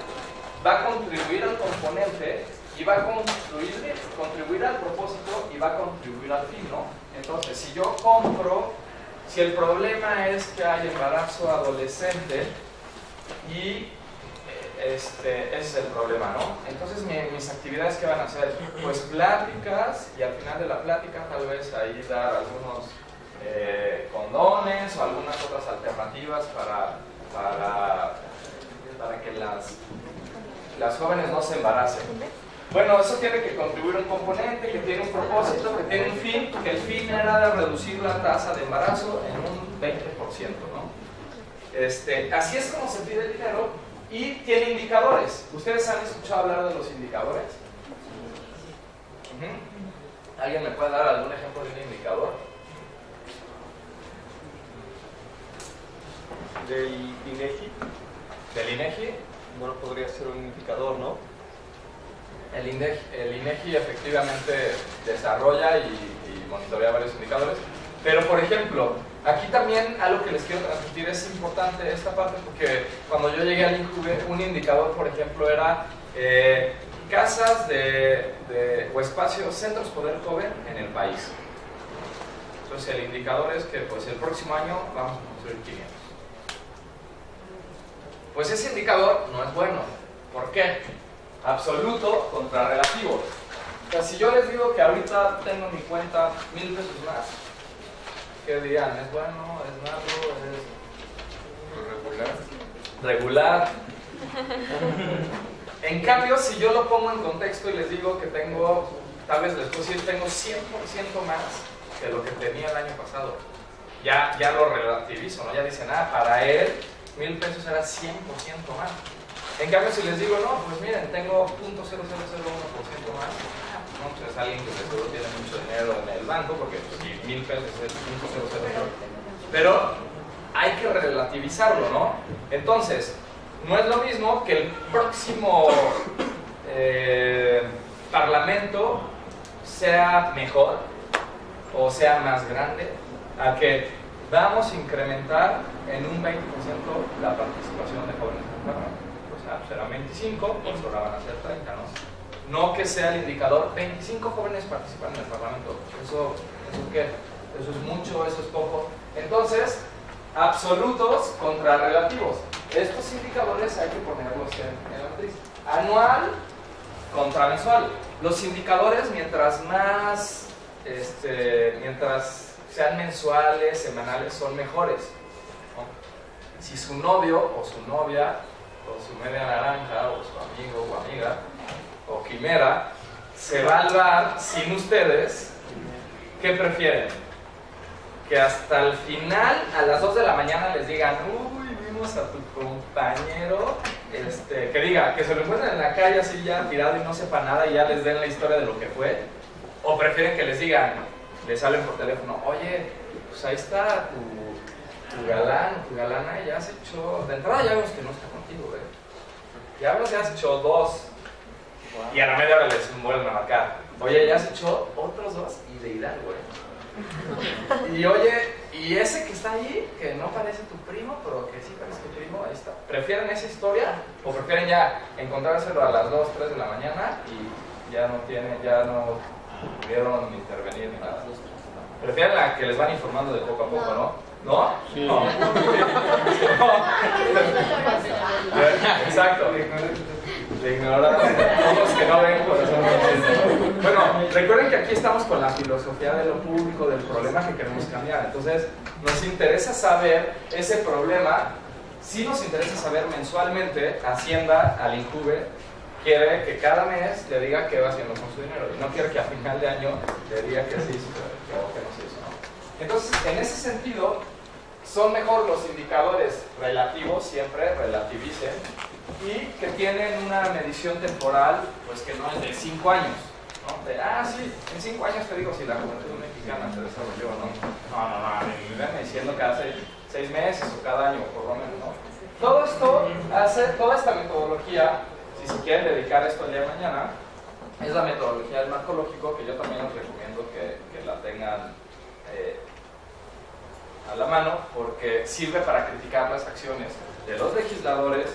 va a contribuir al componente y va a contribuir al propósito y va a contribuir al fin, ¿no? Entonces, si yo compro, si el problema es que hay embarazo adolescente y ese es el problema, ¿no? Entonces mis actividades, ¿qué van a hacer? Pues pláticas, y al final de la plática tal vez ahí dar algunos condones o algunas otras alternativas para que las jóvenes no se embaracen. Bueno, eso tiene que contribuir un componente que tiene un propósito, que tiene un fin, que el fin era de reducir la tasa de embarazo en un 20%, ¿no? Así es como se pide el dinero. Y tiene indicadores. ¿Ustedes han escuchado hablar de los indicadores? ¿Alguien me puede dar algún ejemplo de un indicador? Del INEGI. ¿Del INEGI? Bueno, podría ser un indicador, ¿no? El INEGI efectivamente desarrolla y monitorea varios indicadores. Pero, por ejemplo, aquí también algo que les quiero transmitir es importante esta parte, porque cuando yo llegué al INJUVE, un indicador, por ejemplo, era casas o espacios, centros poder joven en el país. Entonces el indicador es que pues, el próximo año vamos a construir 500. Pues ese indicador no es bueno. ¿Por qué? Absoluto contra relativo. O sea, si yo les digo que ahorita tengo en mi cuenta 1,000 pesos más, ¿qué dirían? ¿Es bueno? ¿Es malo? ¿Es regular? En cambio, si yo lo pongo en contexto y les digo que tengo, tal vez les puedo decir, tengo 100% más que lo que tenía el año pasado, ya lo relativizo, ¿no? Ya dicen, para él 1,000 pesos era 100% más. En cambio, si les digo, no, pues miren, tengo 0.0001% más, ¿no? Pues es alguien que seguro tiene mucho dinero en el banco, porque pues, si 1,000 pesos es 0.00, pero hay que relativizarlo, ¿no? Entonces, no es lo mismo que el próximo parlamento sea mejor o sea más grande, a que vamos a incrementar en un 20% la participación de jóvenes en el parlamento. O sea, será 25, pues ahora van a ser 30, ¿no? No que sea el indicador, 25 jóvenes participan en el parlamento. ¿Eso qué? Eso es mucho, eso es poco. Entonces, absolutos contra relativos. Estos indicadores hay que ponerlos en la matriz. Anual contra mensual. Los indicadores, mientras más, mientras sean mensuales, semanales, son mejores, ¿no? si su novio o su novia o su media naranja o su amigo o amiga o quimera se va al bar sin ustedes, ¿qué prefieren? Que hasta el final, a las 2 de la mañana les digan, uy, vimos a tu compañero, que diga, que se lo encuentren en la calle así ya tirado y no sepa nada y ya les den la historia de lo que fue, o prefieren que les digan, les hablen por teléfono, oye, pues ahí está tu galán o tu galana, ya has hecho, de entrada ya vemos que no está contigo, ya vemos que has hecho 2, y a la media hora les vuelven a marcar, oye, ya has hecho otros 2 y de Hidalgo, y oye, y ese que está ahí, que no parece tu primo, pero que sí parece tu primo, ahí está. ¿Prefieren esa historia o prefieren ya encontrárselo a las 2, 3 de la mañana y ya no pudieron intervenir ni nada? Prefieren la que les van informando de poco a poco, ¿no? ¿No? Sí. No. Exacto. De ignorar ojos que no ven, corazón no siente. Bueno, recuerden que aquí estamos con la filosofía de lo público, del problema que queremos cambiar. Entonces, nos interesa saber ese problema. Sí nos interesa saber mensualmente, Hacienda, al INJUVE, quiere que cada mes le diga qué va haciendo con su dinero. Y no quiere que a final de año le diga que sí o que no se hizo, ¿no? Entonces, en ese sentido, son mejor los indicadores relativos, siempre relativicen, y que tienen una medición temporal, pues que no es de 5 años, ¿no? Sí, en 5 años te digo si la juventud mexicana se desarrolló o no. No, me ven diciendo cada 6 meses o cada año, por lo menos, ¿no? Todo esto hace, toda esta metodología, si se quieren dedicar a esto el día de mañana, es la metodología del marco lógico, que yo también les recomiendo que la tengan a la mano, porque sirve para criticar las acciones de los legisladores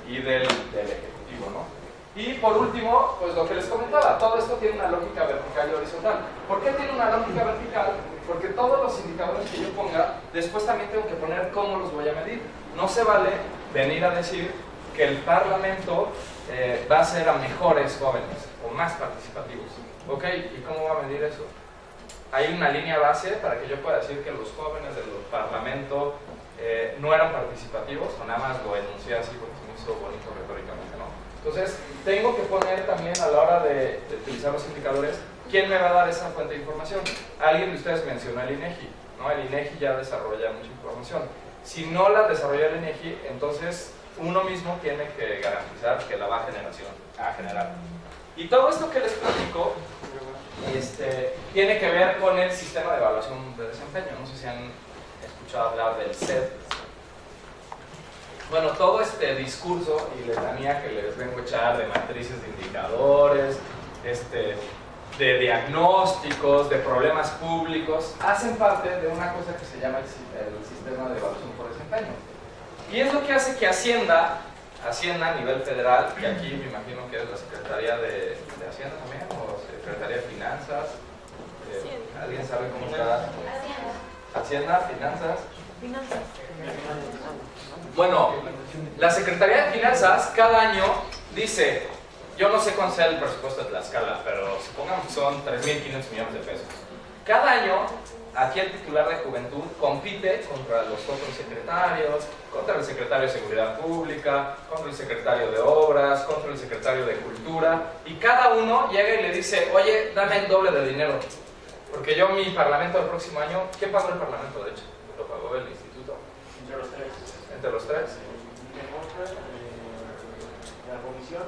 y del Ejecutivo, ¿no? Y por último, pues lo que les comentaba, todo esto tiene una lógica vertical y horizontal. ¿Por qué tiene una lógica vertical? Porque todos los indicadores que yo ponga, después también tengo que poner cómo los voy a medir. No se vale venir a decir que el Parlamento va a hacer a mejores jóvenes o más participativos. ¿Ok? ¿Y cómo va a medir eso? Hay una línea base para que yo pueda decir que los jóvenes del Parlamento no eran participativos, o nada más lo enuncié así porque se me hizo bonito retóricamente, ¿no? Entonces, tengo que poner también a la hora de utilizar los indicadores, ¿quién me va a dar esa fuente de información? Alguien de ustedes mencionó el INEGI, ¿no? El INEGI ya desarrolla mucha información. Si no la desarrolla el INEGI, entonces uno mismo tiene que garantizar que la va a generar. Y todo esto que les platico tiene que ver con el sistema de evaluación de desempeño. No sé si han escuchado hablar del CED. Bueno, todo este discurso y letanía que les vengo a echar de matrices de indicadores, de diagnósticos, de problemas públicos, hacen parte de una cosa que se llama el sistema de evaluación por desempeño. Y es lo que hace que Hacienda a nivel federal, que aquí me imagino que es la Secretaría de Hacienda también, o Secretaría de Finanzas, ¿alguien sabe cómo está? Hacienda, Finanzas. Bueno, la Secretaría de Finanzas cada año dice, yo no sé cuánto sea el presupuesto de Tlaxcala, pero supongamos que son 3.500 millones de pesos. Cada año, aquí el titular de Juventud compite contra los otros secretarios, contra el secretario de Seguridad Pública, contra el secretario de Obras, contra el secretario de Cultura, y cada uno llega y le dice, oye, dame el doble de dinero, porque yo mi parlamento del próximo año, ¿quién pagó el parlamento de hecho? ¿Lo pagó el instituto? Entre los tres. ¿Entre los tres? La comisión.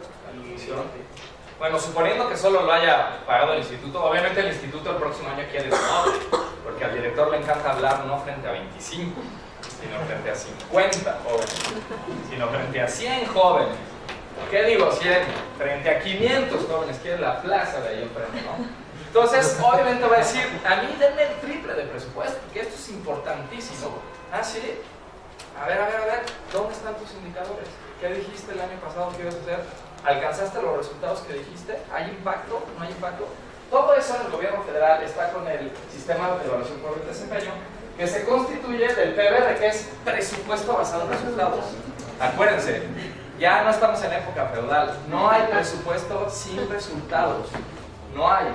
Bueno, suponiendo que solo lo haya pagado el instituto, obviamente el instituto el próximo año quiere el doble, porque al director le encanta hablar no frente a 25, sino frente a 50 jóvenes, sino frente a 100 jóvenes. ¿Qué digo 100? Frente a 500 jóvenes, quiere la plaza de ahí enfrente, ¿no? Entonces, obviamente va a decir, a mí denme el triple de presupuesto, porque esto es importantísimo. ¿Ah, sí? A ver, ¿dónde están tus indicadores? ¿Qué dijiste el año pasado que ibas a hacer? ¿Alcanzaste los resultados que dijiste? ¿Hay impacto? ¿No hay impacto? Todo eso en el gobierno federal está con el sistema de evaluación por el desempeño, que se constituye del PBR, que es presupuesto basado en resultados. Acuérdense, ya no estamos en época feudal, no hay presupuesto sin resultados, no hay.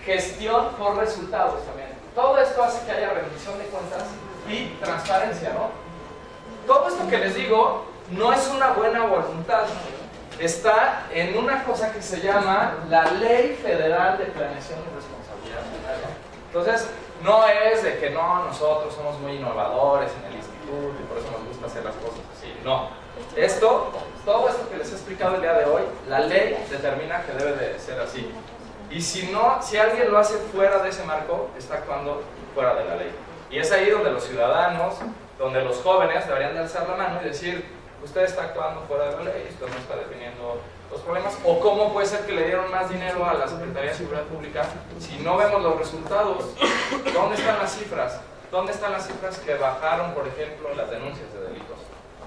Gestión por resultados también. Todo esto hace que haya rendición de cuentas y transparencia, ¿no? todo esto que les digo no es una buena voluntad. Está en una cosa que se llama la Ley Federal de Planeación y Responsabilidad Ciudadana. Entonces, no es de que no, nosotros somos muy innovadores en el instituto y por eso nos gusta hacer las cosas así. No. Todo esto que les he explicado el día de hoy, la ley determina que debe de ser así. Y si alguien lo hace fuera de ese marco, está actuando fuera de la ley. Y es ahí donde los ciudadanos, donde los jóvenes deberían de alzar la mano y decir, usted está actuando fuera de la ley, usted no está definiendo los problemas, o cómo puede ser que le dieron más dinero a la Secretaría de Seguridad Pública si no vemos los resultados. ¿Dónde están las cifras? ¿Dónde están las cifras que bajaron, por ejemplo, las denuncias de delitos?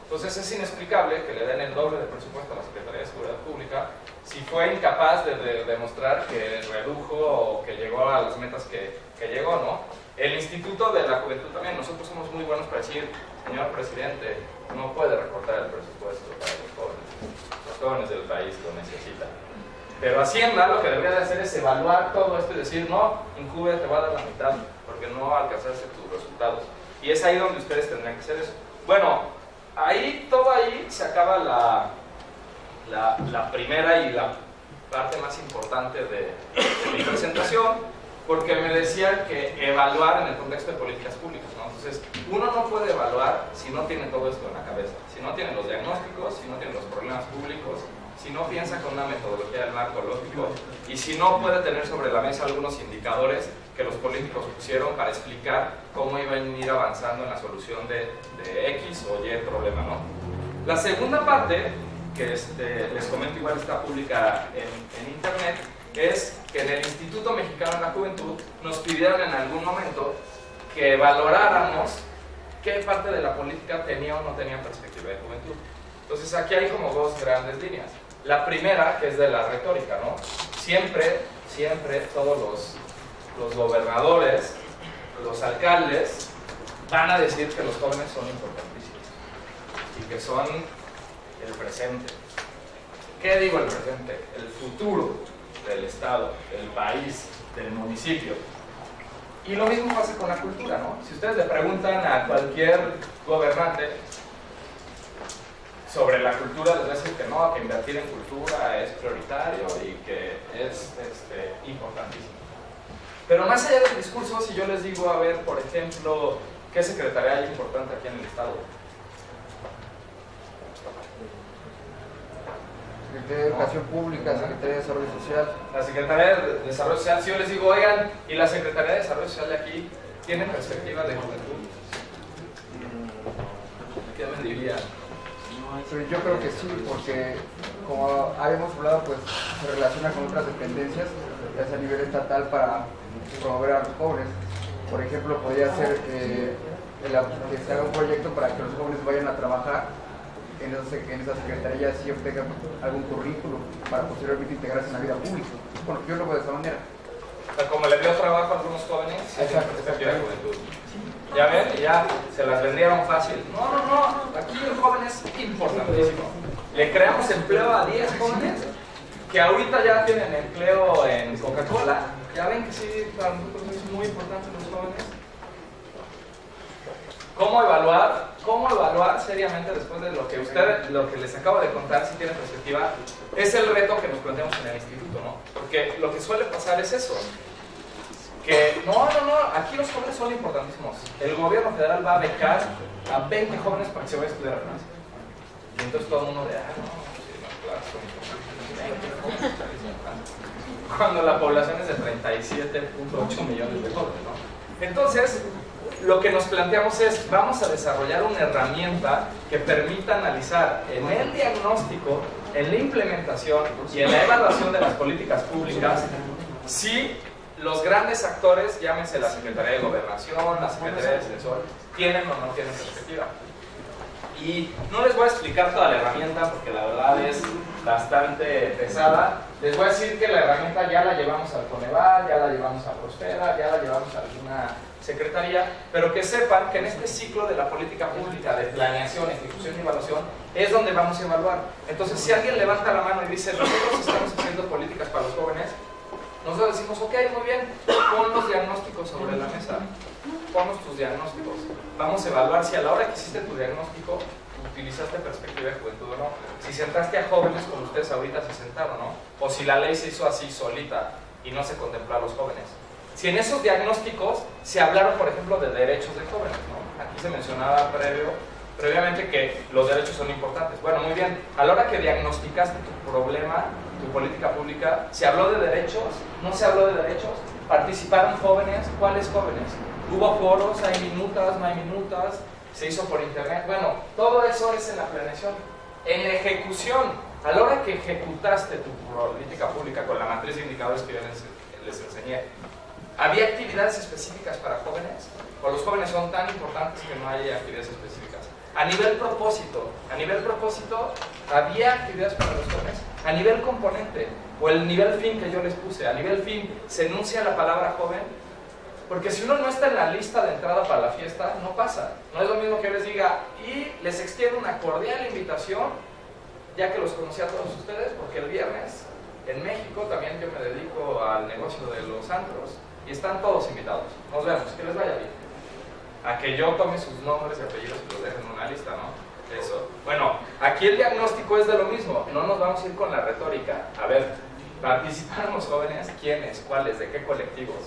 Entonces es inexplicable que le den el doble de presupuesto a la Secretaría de Seguridad Pública si fue incapaz de demostrar que redujo o que llegó a las metas que llegó, ¿no? El Instituto de la Juventud también, nosotros somos muy buenos para decir, señor presidente, no puede recortar el presupuesto para los jóvenes del país lo necesitan. Pero Hacienda lo que debería de hacer es evaluar todo esto y decir, no, Injuve te va a dar la mitad porque no alcanzaste tus resultados. Y es ahí donde ustedes tendrían que hacer eso. Bueno, todo ahí se acaba la primera y la parte más importante de mi presentación, porque me decían que evaluar en el contexto de políticas públicas, ¿no? Entonces, uno no puede evaluar si no tiene todo esto en la cabeza, si no tiene los diagnósticos, si no tiene los problemas públicos, si no piensa con una metodología del marco lógico y si no puede tener sobre la mesa algunos indicadores que los políticos pusieron para explicar cómo iban a ir avanzando en la solución de X o Y problema, ¿no? La segunda parte, que les comento, igual está pública en internet, es que en el Instituto Mexicano de la Juventud nos pidieron en algún momento que valoráramos qué parte de la política tenía o no tenía perspectiva de juventud. Entonces aquí hay como dos grandes líneas. La primera, que es de la retórica, ¿no? Siempre todos los gobernadores, los alcaldes, van a decir que los jóvenes son importantísimos y que son el presente. ¿Qué digo el presente? El futuro del Estado, del país, del municipio. Y lo mismo pasa con la cultura, ¿no? Si ustedes le preguntan a cualquier gobernante sobre la cultura, les va a decir que no, que invertir en cultura es prioritario y que es importantísimo. Pero más allá del discurso, si yo les digo, a ver, por ejemplo, ¿qué secretaría hay importante aquí en el Estado? Secretaría de Educación Pública, Secretaría de Desarrollo Social. La Secretaría de Desarrollo Social, si yo les digo, oigan, ¿y la Secretaría de Desarrollo Social de aquí tiene perspectiva de juventud? ¿Qué me dirían? Pero yo creo que sí, porque como habíamos hablado, pues se relaciona con otras dependencias, ya sea a nivel estatal, para promover a los jóvenes. Por ejemplo, podría ser que se haga un proyecto para que los jóvenes vayan a trabajar en esa secretaría, si obtengan algún currículum para posteriormente integrarse en la vida pública. Bueno, yo lo veo de esa manera. O sea, como le dio trabajo a algunos jóvenes, exacto, perspectiva de juventud. Ya ven, ya se las vendieron fácil. No, aquí el joven es importantísimo. Le creamos empleo a 10 jóvenes que ahorita ya tienen empleo en Coca-Cola. Ya ven que sí, para nosotros es muy importante los jóvenes. ¿Cómo evaluar seriamente después de lo que les acabo de contar, si tienen perspectiva? Es el reto que nos planteamos en el instituto, ¿no? Porque lo que suele pasar es eso, que no, aquí los jóvenes son importantísimos. El gobierno federal va a becar a 20 jóvenes para que se vayan a estudiar a Francia. Y entonces todo el mundo de, claro, son importantes. Cuando la población es de 37.8 millones de jóvenes, ¿no? Entonces, lo que nos planteamos es, vamos a desarrollar una herramienta que permita analizar en el diagnóstico, en la implementación y en la evaluación de las políticas públicas si los grandes actores, llámense la Secretaría de Gobernación, la Secretaría de Defensor, tienen o no tienen perspectiva. Y no les voy a explicar toda la herramienta porque la verdad es bastante pesada. Les voy a decir que la herramienta ya la llevamos al Coneval, ya la llevamos a Prospera, ya la llevamos a alguna secretaría, pero que sepan que en este ciclo de la política pública de planeación, ejecución y evaluación es donde vamos a evaluar. Entonces, si alguien levanta la mano y dice, nosotros estamos haciendo políticas para los jóvenes, Nosotros decimos, ok, muy bien, pon los diagnósticos sobre la mesa, ponnos tus diagnósticos. Vamos a evaluar si a la hora que hiciste tu diagnóstico utilizaste perspectiva de juventud o no, si sentaste a jóvenes como ustedes ahorita se sentaron, ¿no? O si la ley se hizo así solita y no se contempló a los jóvenes. Si en esos diagnósticos se hablaron, por ejemplo, de derechos de jóvenes, ¿no? Aquí se mencionaba previamente que los derechos son importantes. Bueno, muy bien, a la hora que diagnosticaste tu problema, tu política pública, ¿se habló de derechos? ¿No se habló de derechos? ¿Participaron jóvenes? ¿Cuáles jóvenes? ¿Hubo foros? ¿Hay minutas? ¿No hay minutas? ¿Se hizo por internet? Bueno, todo eso es en la planeación. En la ejecución, a la hora que ejecutaste tu política pública con la matriz de indicadores que yo les enseñé, ¿había actividades específicas para jóvenes? ¿O los jóvenes son tan importantes que no hay actividades específicas? A nivel propósito, ¿había actividades para los jóvenes? A nivel componente, o el nivel fin que yo les puse, a nivel fin, ¿se enuncia la palabra joven? Porque si uno no está en la lista de entrada para la fiesta, no pasa. No es lo mismo que yo les diga, y les extiendo una cordial invitación, ya que los conocí a todos ustedes, porque el viernes, en México, también yo me dedico al negocio de los antros, y están todos invitados. Nos vemos, que les vaya bien. A que yo tome sus nombres y apellidos y los deje en una lista, ¿no? Eso. Bueno, aquí el diagnóstico es de lo mismo. No nos vamos a ir con la retórica. A ver, ¿participaron los jóvenes? ¿Quiénes? ¿Cuáles? ¿De qué colectivos?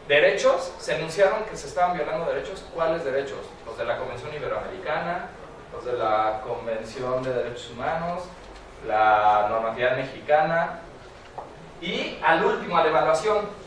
¿Derechos? ¿Se enunciaron que se estaban violando derechos? ¿Cuáles derechos? Los de la Convención Iberoamericana, los de la Convención de Derechos Humanos, la normatividad mexicana. Y al último, a la evaluación.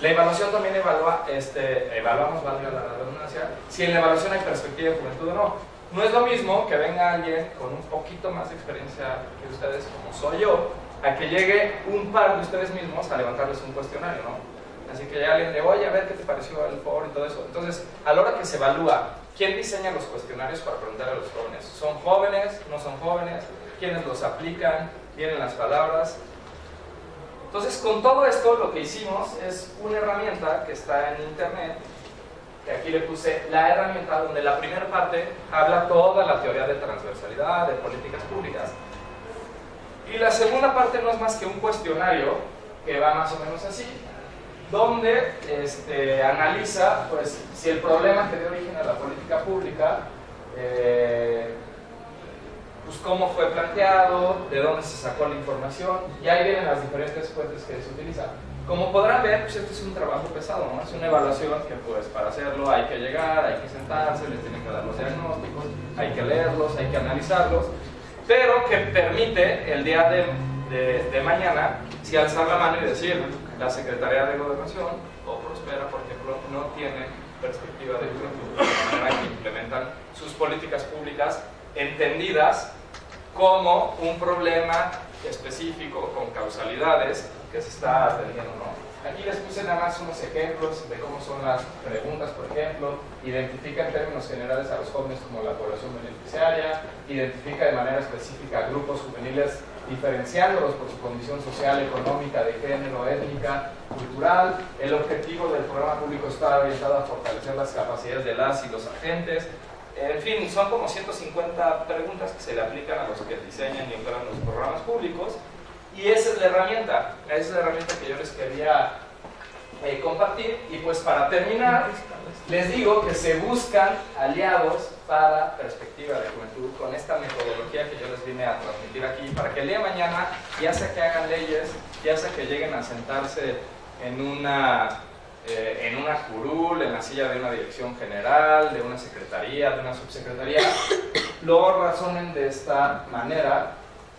La evaluación también evaluamos, valga la redundancia, si en la evaluación hay perspectiva de juventud o no. No es lo mismo que venga alguien con un poquito más de experiencia que ustedes, como soy yo, a que llegue un par de ustedes mismos a levantarles un cuestionario, ¿no? Así que ya alguien de, oye, a ver qué te pareció el foro y todo eso. Entonces, a la hora que se evalúa, ¿quién diseña los cuestionarios para preguntar a los jóvenes? ¿Son jóvenes? ¿No son jóvenes? ¿Quiénes los aplican? ¿Vienen las palabras? Entonces, con todo esto, lo que hicimos es una herramienta que está en internet, que aquí le puse la herramienta donde la primera parte habla toda la teoría de transversalidad, de políticas públicas, y la segunda parte no es más que un cuestionario que va más o menos así, donde analiza pues, si el problema que dio origen a la política pública, pues cómo fue planteado, de dónde se sacó la información, y ahí vienen las diferentes fuentes que se utilizan. Como podrán ver, pues este es un trabajo pesado, ¿no? Es una evaluación que pues para hacerlo hay que llegar, hay que sentarse, les tienen que dar los diagnósticos, hay que leerlos, hay que analizarlos, pero que permite el día de mañana, si alzar la mano y decir, la Secretaría de Gobernación o Prospera, por ejemplo, no tiene perspectiva de juventud, de manera que implementan sus políticas públicas entendidas como un problema específico con causalidades que se está atendiendo, ¿no? Aquí les puse nada más unos ejemplos de cómo son las preguntas, por ejemplo, identifica en términos generales a los jóvenes como la población beneficiaria, identifica de manera específica a grupos juveniles diferenciándolos por su condición social, económica, de género, étnica, cultural. El objetivo del programa público está orientado a fortalecer las capacidades de las y los agentes. En fin, son como 150 preguntas que se le aplican a los que diseñan y operan los programas públicos, y esa es la herramienta que yo les quería compartir. Y pues para terminar, les digo que se buscan aliados para perspectiva de juventud con esta metodología que yo les vine a transmitir aquí, para que el día de mañana, ya sea que hagan leyes, ya sea que lleguen a sentarse en una curul, en la silla de una dirección general, de una secretaría, de una subsecretaría, lo razonen de esta manera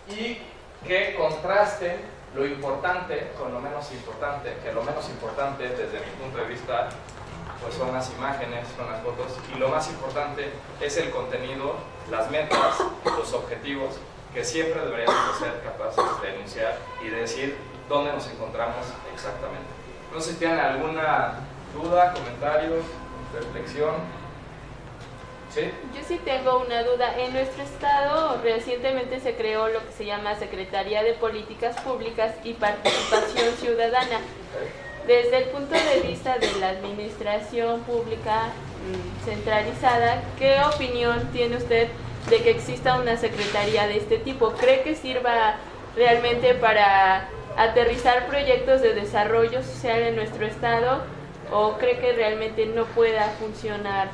y que contrasten lo importante con lo menos importante, que lo menos importante desde mi punto de vista pues son las imágenes, son las fotos, y lo más importante es el contenido, las metas, los objetivos, que siempre deberíamos ser capaces de enunciar y de decir dónde nos encontramos exactamente. No sé si tienen alguna duda, comentario, reflexión. ¿Sí? Yo sí tengo una duda. En nuestro estado recientemente se creó lo que se llama Secretaría de Políticas Públicas y Participación Ciudadana. Desde el punto de vista de la administración pública centralizada, ¿qué opinión tiene usted de que exista una secretaría de este tipo? ¿Cree que sirva realmente para aterrizar proyectos de desarrollo social en nuestro estado, o cree que realmente no pueda funcionar,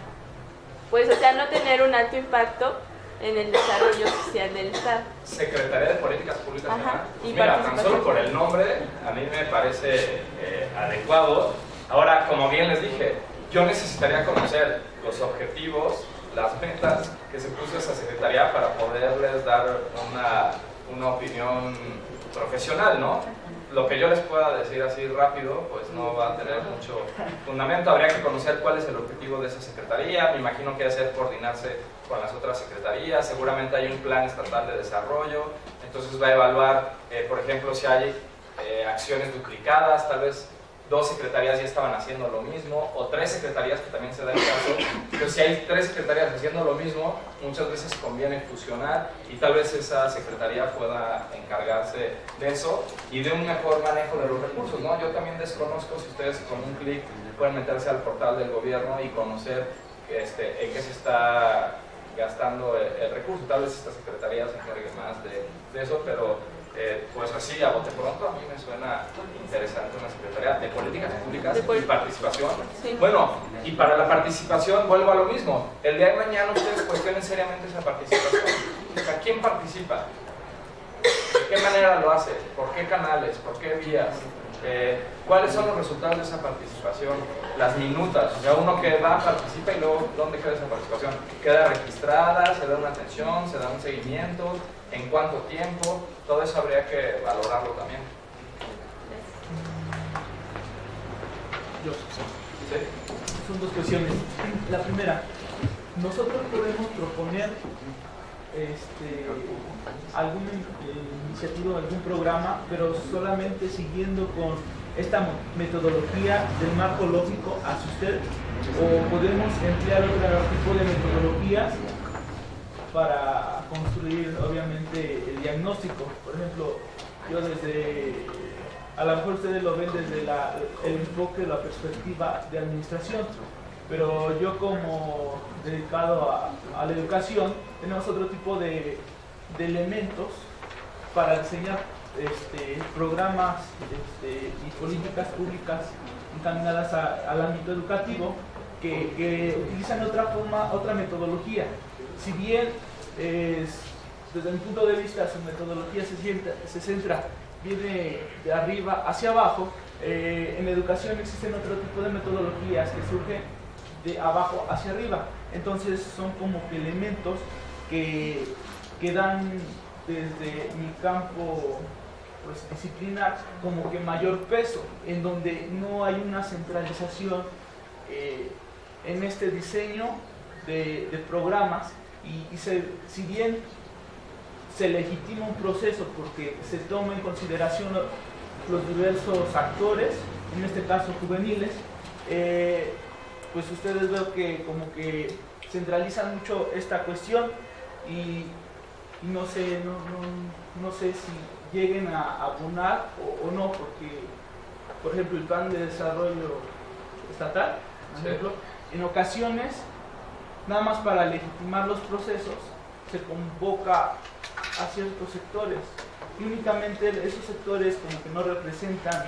pues o sea, no tener un alto impacto en el desarrollo social del estado? Secretaría de Políticas Públicas. Ajá, Pues y mira, tan participación. solo por el nombre a mí me parece adecuado. Ahora, como bien les dije, yo necesitaría conocer los objetivos, las metas que se puso esa secretaría para poderles dar una opinión profesional, ¿no? Lo que yo les pueda decir así rápido, pues no va a tener mucho fundamento. Habría que conocer cuál es el objetivo de esa secretaría. Me imagino que hacer coordinarse con las otras secretarías. Seguramente hay un plan estatal de desarrollo. Entonces va a evaluar, por ejemplo, si hay acciones duplicadas. Tal vez 2 secretarías ya estaban haciendo lo mismo, o 3 secretarías, que también se da el caso. Entonces, si hay 3 secretarías haciendo lo mismo, muchas veces conviene fusionar y tal vez esa secretaría pueda encargarse de eso y de un mejor manejo de los recursos, ¿no? Yo también desconozco si ustedes con un clic pueden meterse al portal del gobierno y conocer en qué se está gastando el recurso. Tal vez esta secretaría se encargue más de eso, pero pues así a bote pronto a mí me suena interesante una secretaría de políticas públicas y participación. Sí. Bueno, y para la participación vuelvo a lo mismo. El día de mañana ustedes cuestionen seriamente esa participación. O sea, ¿quién participa? ¿De qué manera lo hace? ¿Por qué canales? ¿Por qué vías? ¿Cuáles son los resultados de esa participación? Las minutas, o sea, uno que va, participa y luego ¿dónde queda esa participación? ¿Queda registrada? ¿Se da una atención? ¿Se da un seguimiento? ¿En cuánto tiempo? Todo eso habría que valorarlo también. Sí. Son 2 cuestiones. La primera, nosotros podemos proponer alguna iniciativa, algún programa, pero solamente siguiendo con esta metodología del marco lógico hacia usted, o podemos emplear otro tipo de metodologías para construir obviamente el diagnóstico. Por ejemplo, yo a lo mejor ustedes lo ven desde el enfoque, la perspectiva de administración, pero yo como dedicado a la educación, tenemos otro tipo de elementos para diseñar programas y políticas públicas encaminadas al ámbito educativo que utilizan otra metodología. Si bien desde mi punto de vista su metodología se centra, viene de arriba hacia abajo, en educación existen otro tipo de metodologías que surgen de abajo hacia arriba. Entonces son como que elementos que dan desde mi campo disciplinar como que mayor peso, en donde no hay una centralización en este diseño de programas y si bien se legitima un proceso porque se toma en consideración los diversos actores, en este caso juveniles, pues ustedes veo que como que centralizan mucho esta cuestión y no sé si lleguen a abonar o no, porque por ejemplo el plan de desarrollo estatal, por ejemplo, en ocasiones nada más para legitimar los procesos se convoca a ciertos sectores y únicamente esos sectores como que no representan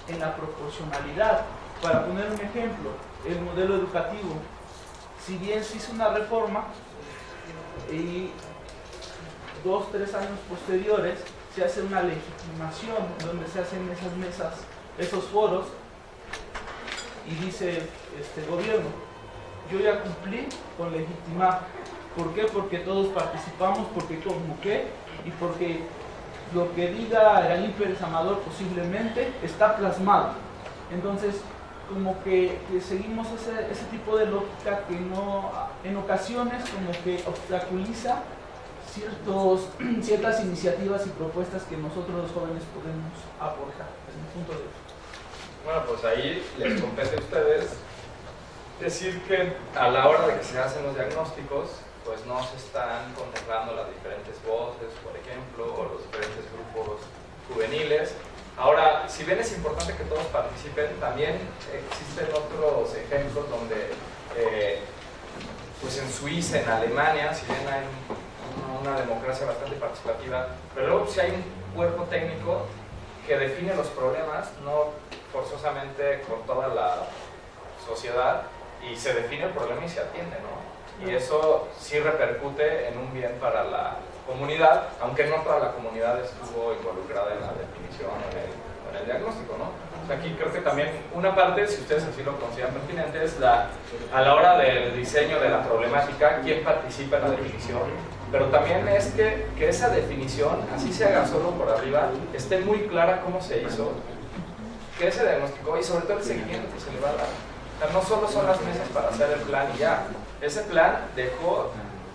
en la proporcionalidad. Para poner un ejemplo, el modelo educativo, si bien se hizo una reforma y 2 o 3 años posteriores se hace una legitimación donde se hacen esas mesas, esos foros, y dice este gobierno, yo ya cumplí con legitimar. ¿Por qué? Porque todos participamos, porque convoqué y porque lo que diga Iraín Pérez Amador posiblemente está plasmado. Entonces, como que seguimos ese tipo de lógica que no, en ocasiones como que obstaculiza ciertas iniciativas y propuestas que nosotros los jóvenes podemos aportar, desde mi punto de vista. Bueno, pues ahí les compete a ustedes decir que a la hora de que se hacen los diagnósticos, pues no se están contemplando las diferentes voces, por ejemplo, o los diferentes grupos juveniles. Ahora, si bien es importante que todos participen, también existen otros ejemplos donde, pues en Suiza, en Alemania, si bien hay una democracia bastante participativa, pero luego si hay un cuerpo técnico que define los problemas, no forzosamente con toda la sociedad, y se define el problema y se atiende, ¿no? Y eso sí repercute en un bien para la comunidad, aunque no toda la comunidad estuvo involucrada en la definición o en el diagnóstico, ¿no? O sea, aquí creo que también una parte, si ustedes así lo consideran pertinente, es a la hora del diseño de la problemática, quién participa en la definición, pero también es que esa definición, así se haga solo por arriba, esté muy clara cómo se hizo, qué se diagnosticó y sobre todo el seguimiento que se le va a dar. O sea, no solo son las mesas para hacer el plan y ya, ese plan dejó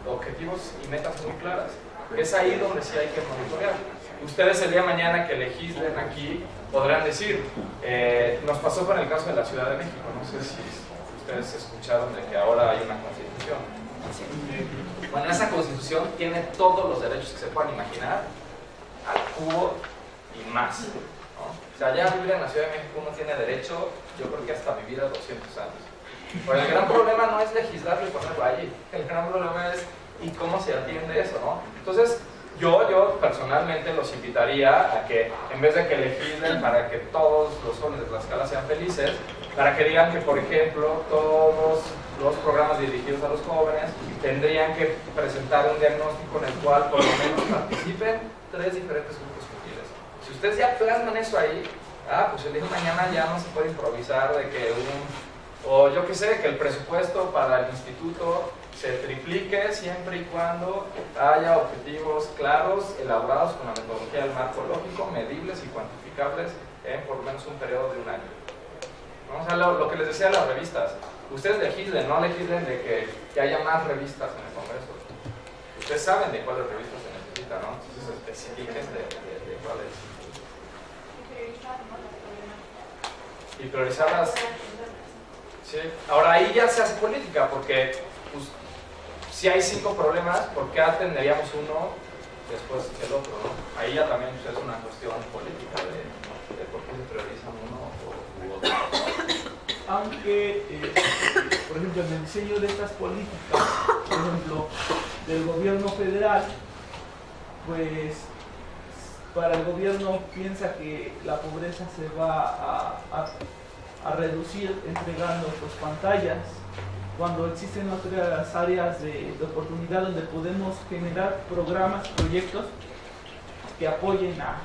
objetivos y metas muy claras. Es ahí donde sí hay que monitorear. Ustedes el día de mañana que legislen aquí podrán decir, nos pasó con el caso de la Ciudad de México, no sé si ustedes escucharon de que ahora hay una constitución. Bueno, esa constitución tiene todos los derechos que se puedan imaginar al cubo y más, ¿no? O sea, ya vivir en la Ciudad de México uno tiene derecho, yo creo que hasta vivir a 200 años. Pero el gran problema no es legislar y ponerlo allí, el gran problema es ¿y cómo se atiende eso, no? Entonces, yo personalmente los invitaría a que, en vez de que legislen para que todos los jóvenes de Tlaxcala sean felices, para que digan que, por ejemplo, todos los programas dirigidos a los jóvenes tendrían que presentar un diagnóstico en el cual por lo menos participen 3 diferentes grupos juveniles. Si ustedes ya plasman eso ahí, pues el día de mañana ya no se puede improvisar de que o yo qué sé, que el presupuesto para el instituto se triplique siempre y cuando haya objetivos claros, elaborados con la metodología del marco lógico, medibles y cuantificables en por lo menos un periodo de 1 año. ¿No? O sea, lo que les decía a las revistas, ustedes legislen, no legislen de que haya más revistas en el Congreso. Ustedes saben de cuáles revistas se necesitan, ¿no? Entonces especifiquen de cuáles. Y priorizarlas. Sí. Ahora ahí ya se hace política, porque pues, si hay 5 problemas, ¿por qué atenderíamos uno después que el otro, ¿no? Ahí ya también pues, es una cuestión política de por qué se priorizan uno u otro. Aunque, por ejemplo, en el diseño de estas políticas, por ejemplo, del gobierno federal, pues para el gobierno piensa que la pobreza se va a reducir entregando pues, pantallas, cuando existen otras áreas de oportunidad donde podemos generar programas, proyectos que apoyen a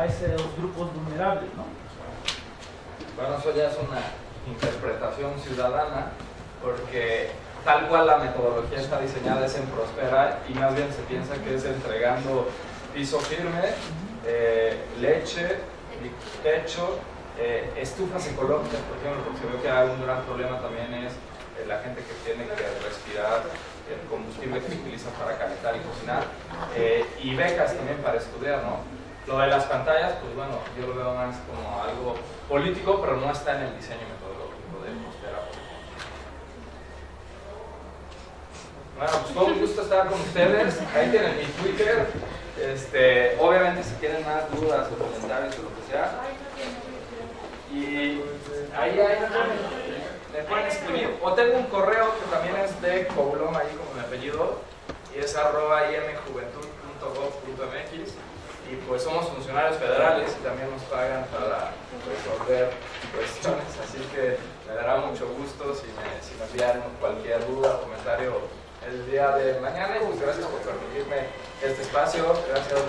esos grupos vulnerables, ¿no? Bueno, eso ya es una interpretación ciudadana, porque tal cual la metodología está diseñada es en Prospera y más bien se piensa que es entregando piso firme, leche, techo, estufas ecológicas, por ejemplo, porque veo que hay un gran problema también es la gente que tiene que respirar el combustible que se utiliza para calentar y cocinar, y becas también para estudiar, ¿no? Lo de las pantallas, pues bueno, yo lo veo más como algo político, pero no está en el diseño metodológico de Prospera. Bueno, pues fue un gusto estar con ustedes. Ahí tienen mi Twitter. Obviamente si tienen más dudas o comentarios o lo que sea, y ahí me pueden escribir. O tengo un correo que también es de Coulom, ahí como mi apellido, y es @imjuventud.gov.mx. Y pues somos funcionarios federales y también nos pagan para resolver cuestiones, así que me dará mucho gusto si me envían cualquier duda o comentario el día de mañana. Y pues gracias por permitirme este espacio. Gracias.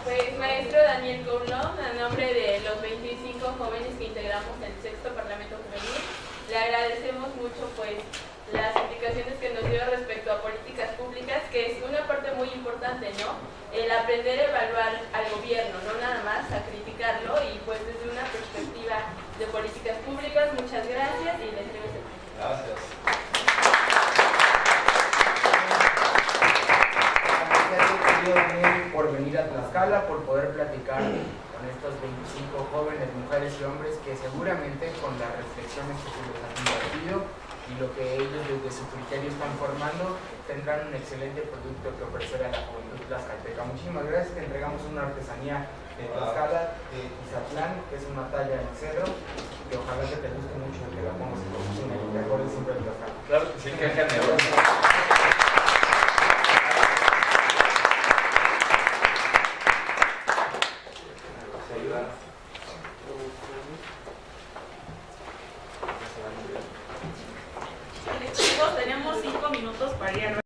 Pues maestro Daniel Coulom, a nombre de los 25 jóvenes que integramos el 6º Parlamento Juvenil, le agradecemos mucho pues las indicaciones que nos dio respecto a políticas públicas, que es una parte muy importante, ¿no? El aprender a evaluar al gobierno, no nada más a criticarlo, y pues desde una perspectiva de políticas públicas. Muchas gracias y les entrego este tiempo. Gracias. Por venir a Tlaxcala, por poder platicar con estos 25 jóvenes, mujeres y hombres que seguramente con las reflexiones que se les han compartido y lo que ellos desde su criterio están formando, tendrán un excelente producto que ofrecer a la juventud tlaxcalteca. Muchísimas gracias. Te entregamos una artesanía de Tlaxcala, de Tizatlán, que es una talla en cedro, que ojalá que te guste mucho, que la pongas en cocina y te acuerdes siempre de Tlaxcala. Claro que sí, qué generoso. todos tenemos 5 minutos para ir a